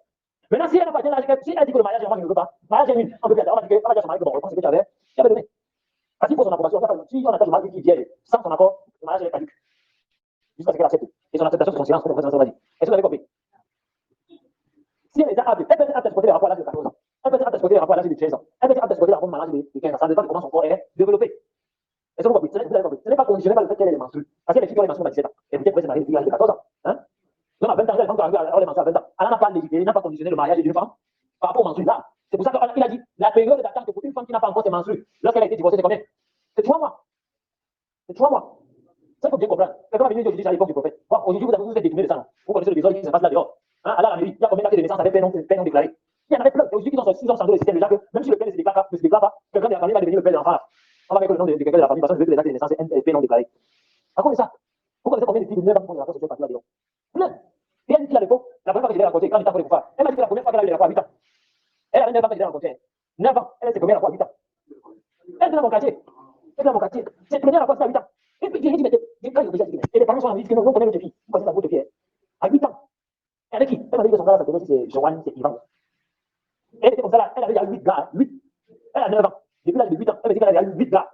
Maintenant, si elle n'a pas atteint l'âge, si elle dit que le mariage est moi qui ne veut pas, mariage est nul. On peut dire, on va dire à son mari que bon, reprends ce que tu avais donné. Parce qu'il faut son approbation. Si on attache le mari qui vient sans son accord, le mariage est caduc. Jusqu'à ce qu'elle accepte. Et son acceptation, c'est son silence, comme le professeur va dire. Est-ce que vous avez compris? Si elle est apte, elle peut être apte à supporter les rapports à l'âge de 14 ans. Elle peut être apte à supporter les rapports à l'âge de 13 ans. Elle peut être apte à supporter les rapports à l'âge de 15 ans. Ça dépend de comment son corps est développé. Est-ce que vous comprenez? Ce n'est pas conditionné par le fait qu'elle est menstruée. Parce qu'elle est fille qui a les menstrues à 17 ans. Et peut-être qu'elle se marie depuis l'âge de 14 ans. Hein? Donc à 20 ans, elle est arrivée à les menstrues à 20 ans. Elle n'a pas légiféré, n'a pas conditionné le mariage d'une femme par rapport aux menstrues là. C'est pour ça qu'il a dit la période d'attente pour une femme qui n'a pas encore ses menstrues, lorsqu'elle a été divorcée, c'est combien? C'est 3 mois. C'est 3 mois. Ça, il faut bien comprendre. Quelqu'un va venir dire aujourd'hui, c'est à l'époque du prophète. Bon, aujourd'hui, vous êtes détourné de ça, non? Vous connaissez le désordre qui se passe là dehors. Hein? À la mairie, il y a combien d'actes de naissance avec père non déclaré? Il y en avait plein. Et aujourd'hui, ils ont changé le système déjà que même si le père ne se déclare pas, quelqu'un de la famille va devenir le père de l'enfant. On va mettre le nom de quelqu'un de la famille parce que je veux que les actes de naissance est père non déclaré. À quoi ça? Vous connaissez combien de filles de 9 ans qui font des rapports sexuels partout là dehors? Plein. Et elle dit à l'époque, la première fois que je l'ai rencontrée, quand j'étais pour les coups, elle m'a dit que la première fois qu'elle a eu les rapports à 8 ans. Elle avait 9 ans quand je l'ai rencontrée. 9 ans. Elle s'est combien rapports à 8 ans? Elle est dans mon quartier. Elle est dans mon quartier. C'est le premier rapport à 8 ans. Et puis j'ai dit, mais quand je dit, et les parents sont en vie, nous connaissons notre fille. Vous connaissez la votre fille. À 8 ans. Et avec qui? Elle m'a dit que son gars, ça connaît, c'est Joanne, c'est Ivan. Elle était comme ça là, elle avait déjà 8 gars. 8. Elle a 9 ans. Depuis l'âge de 8 ans, elle m'a dit qu'elle avait eu 8 gars.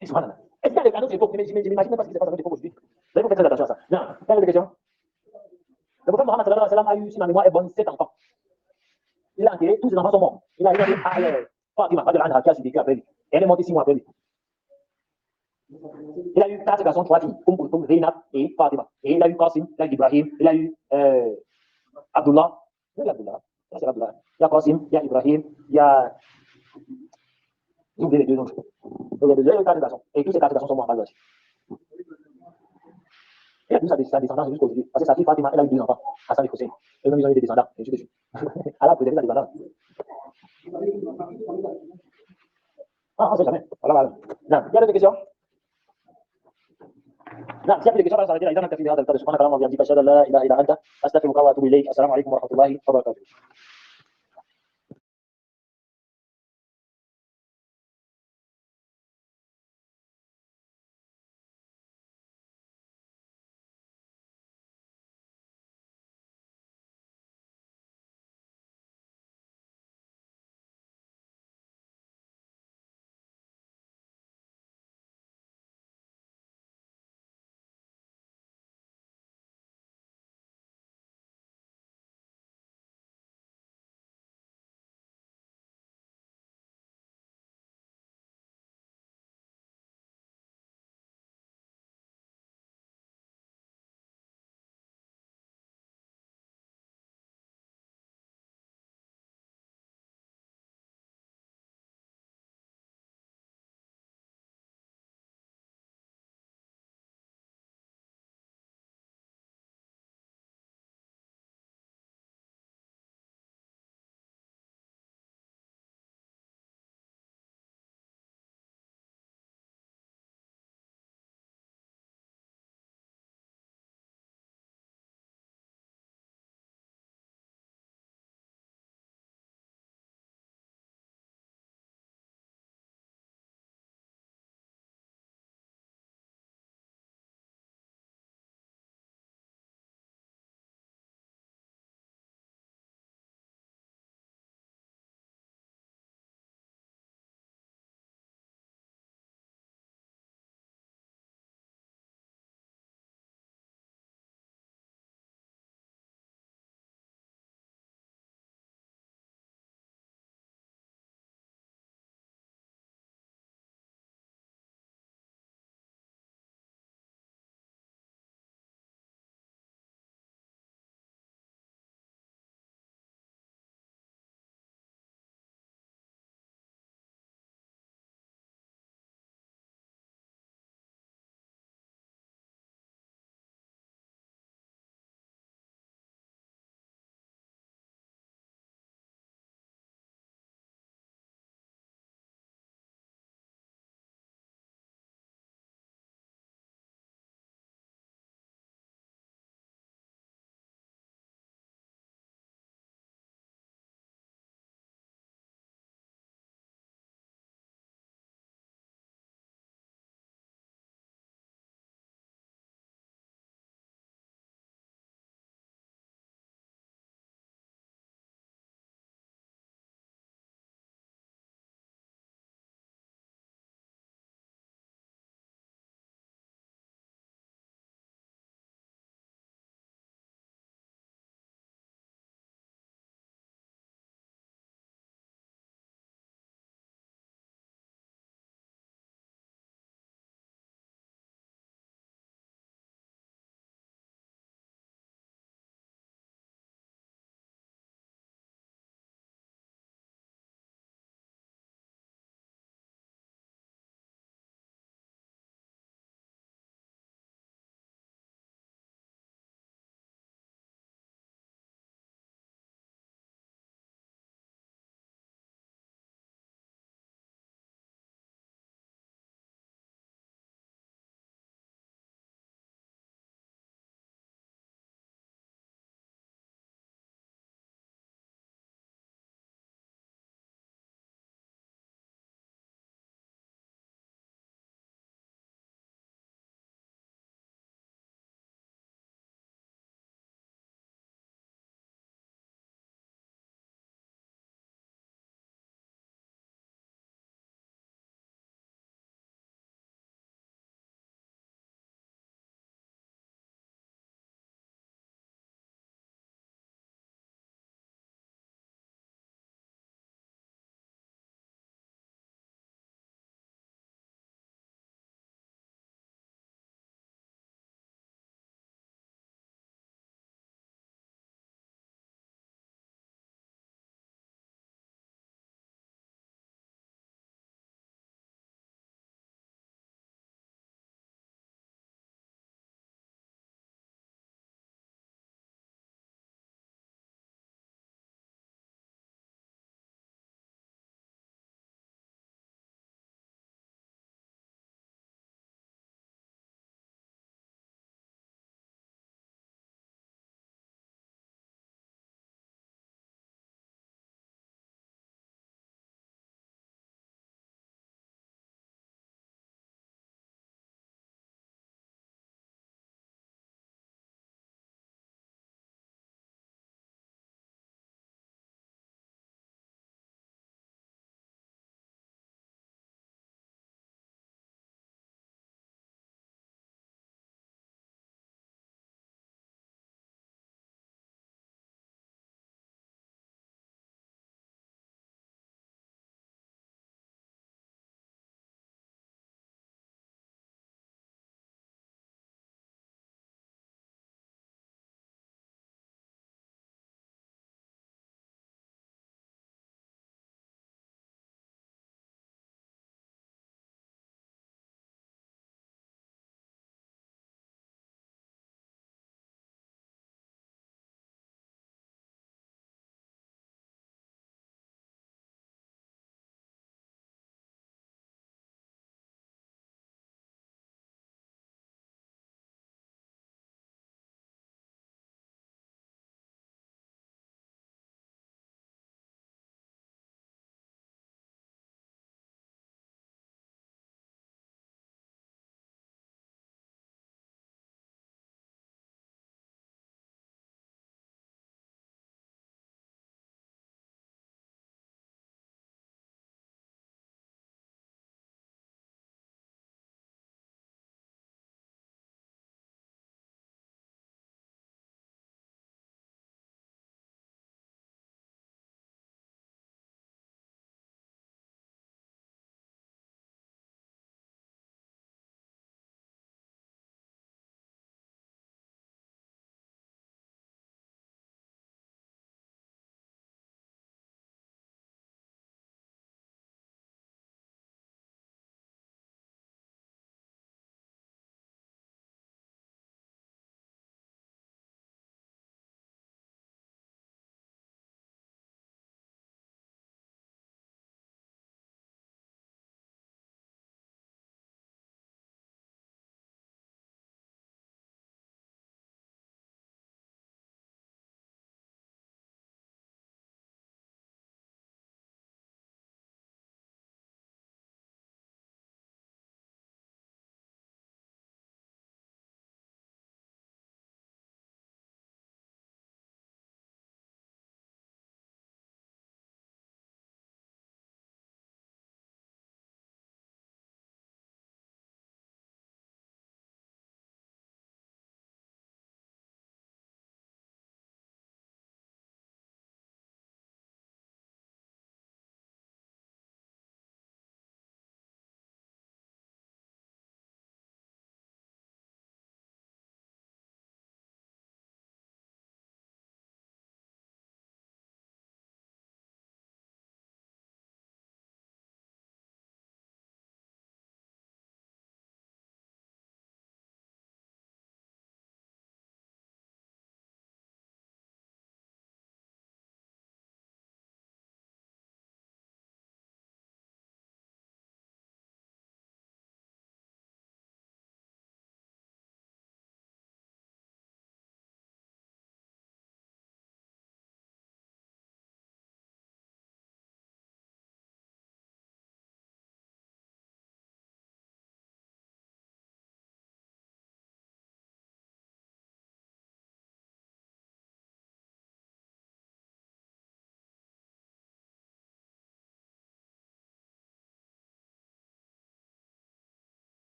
Et souvent, là. Est-ce qu'il y a des époques? Mais je m'imagine même pas ce qui se passe à notre époque aujourd'hui. Vous avez fait très attention à ça. Non, vous avez des questions? Le prophète Mohammed sallallahu alayhi wa sallam a eu, si ma mémoire est bonne, 7 enfants. Il a enterré, tous ses enfants sont morts. Il a eu Fatima, Anha, qui a survécu après lui. Elle est morte 6 mois après lui. Il a eu 4 garçons, 3 filles, comme Zainab et Fatima. Et il a eu Qasim, il a eu Ibrahim, il a eu Abdullah. Il y a Abdullah. C'est Abdullah. Il y a Qasim, il y a Ibrahim, il y a. J'ai oublié les 2 autres. Donc il y a eu 4 garçons. Et tous ces 4 garçons sont morts en Bangladesh. Il a vu sa descendance jusqu'aujourd'hui. Parce que sa fille Fatima, elle a eu 2 enfants, Hassan et Hussein. Et même ils ont eu des descendants, et ainsi de suite. Elle a préservé sa descendance. Ah, on ne sait jamais. Voilà. Non, il y a d'autres questions? نعم سيأتي الإجابة على إذا نكتفي بهذا القدر سبحانك اللهم وبحمدك أشهد أن لا إله إلا أنت أستغفرك وأتوب إليك السلام عليكم ورحمة الله وبركاته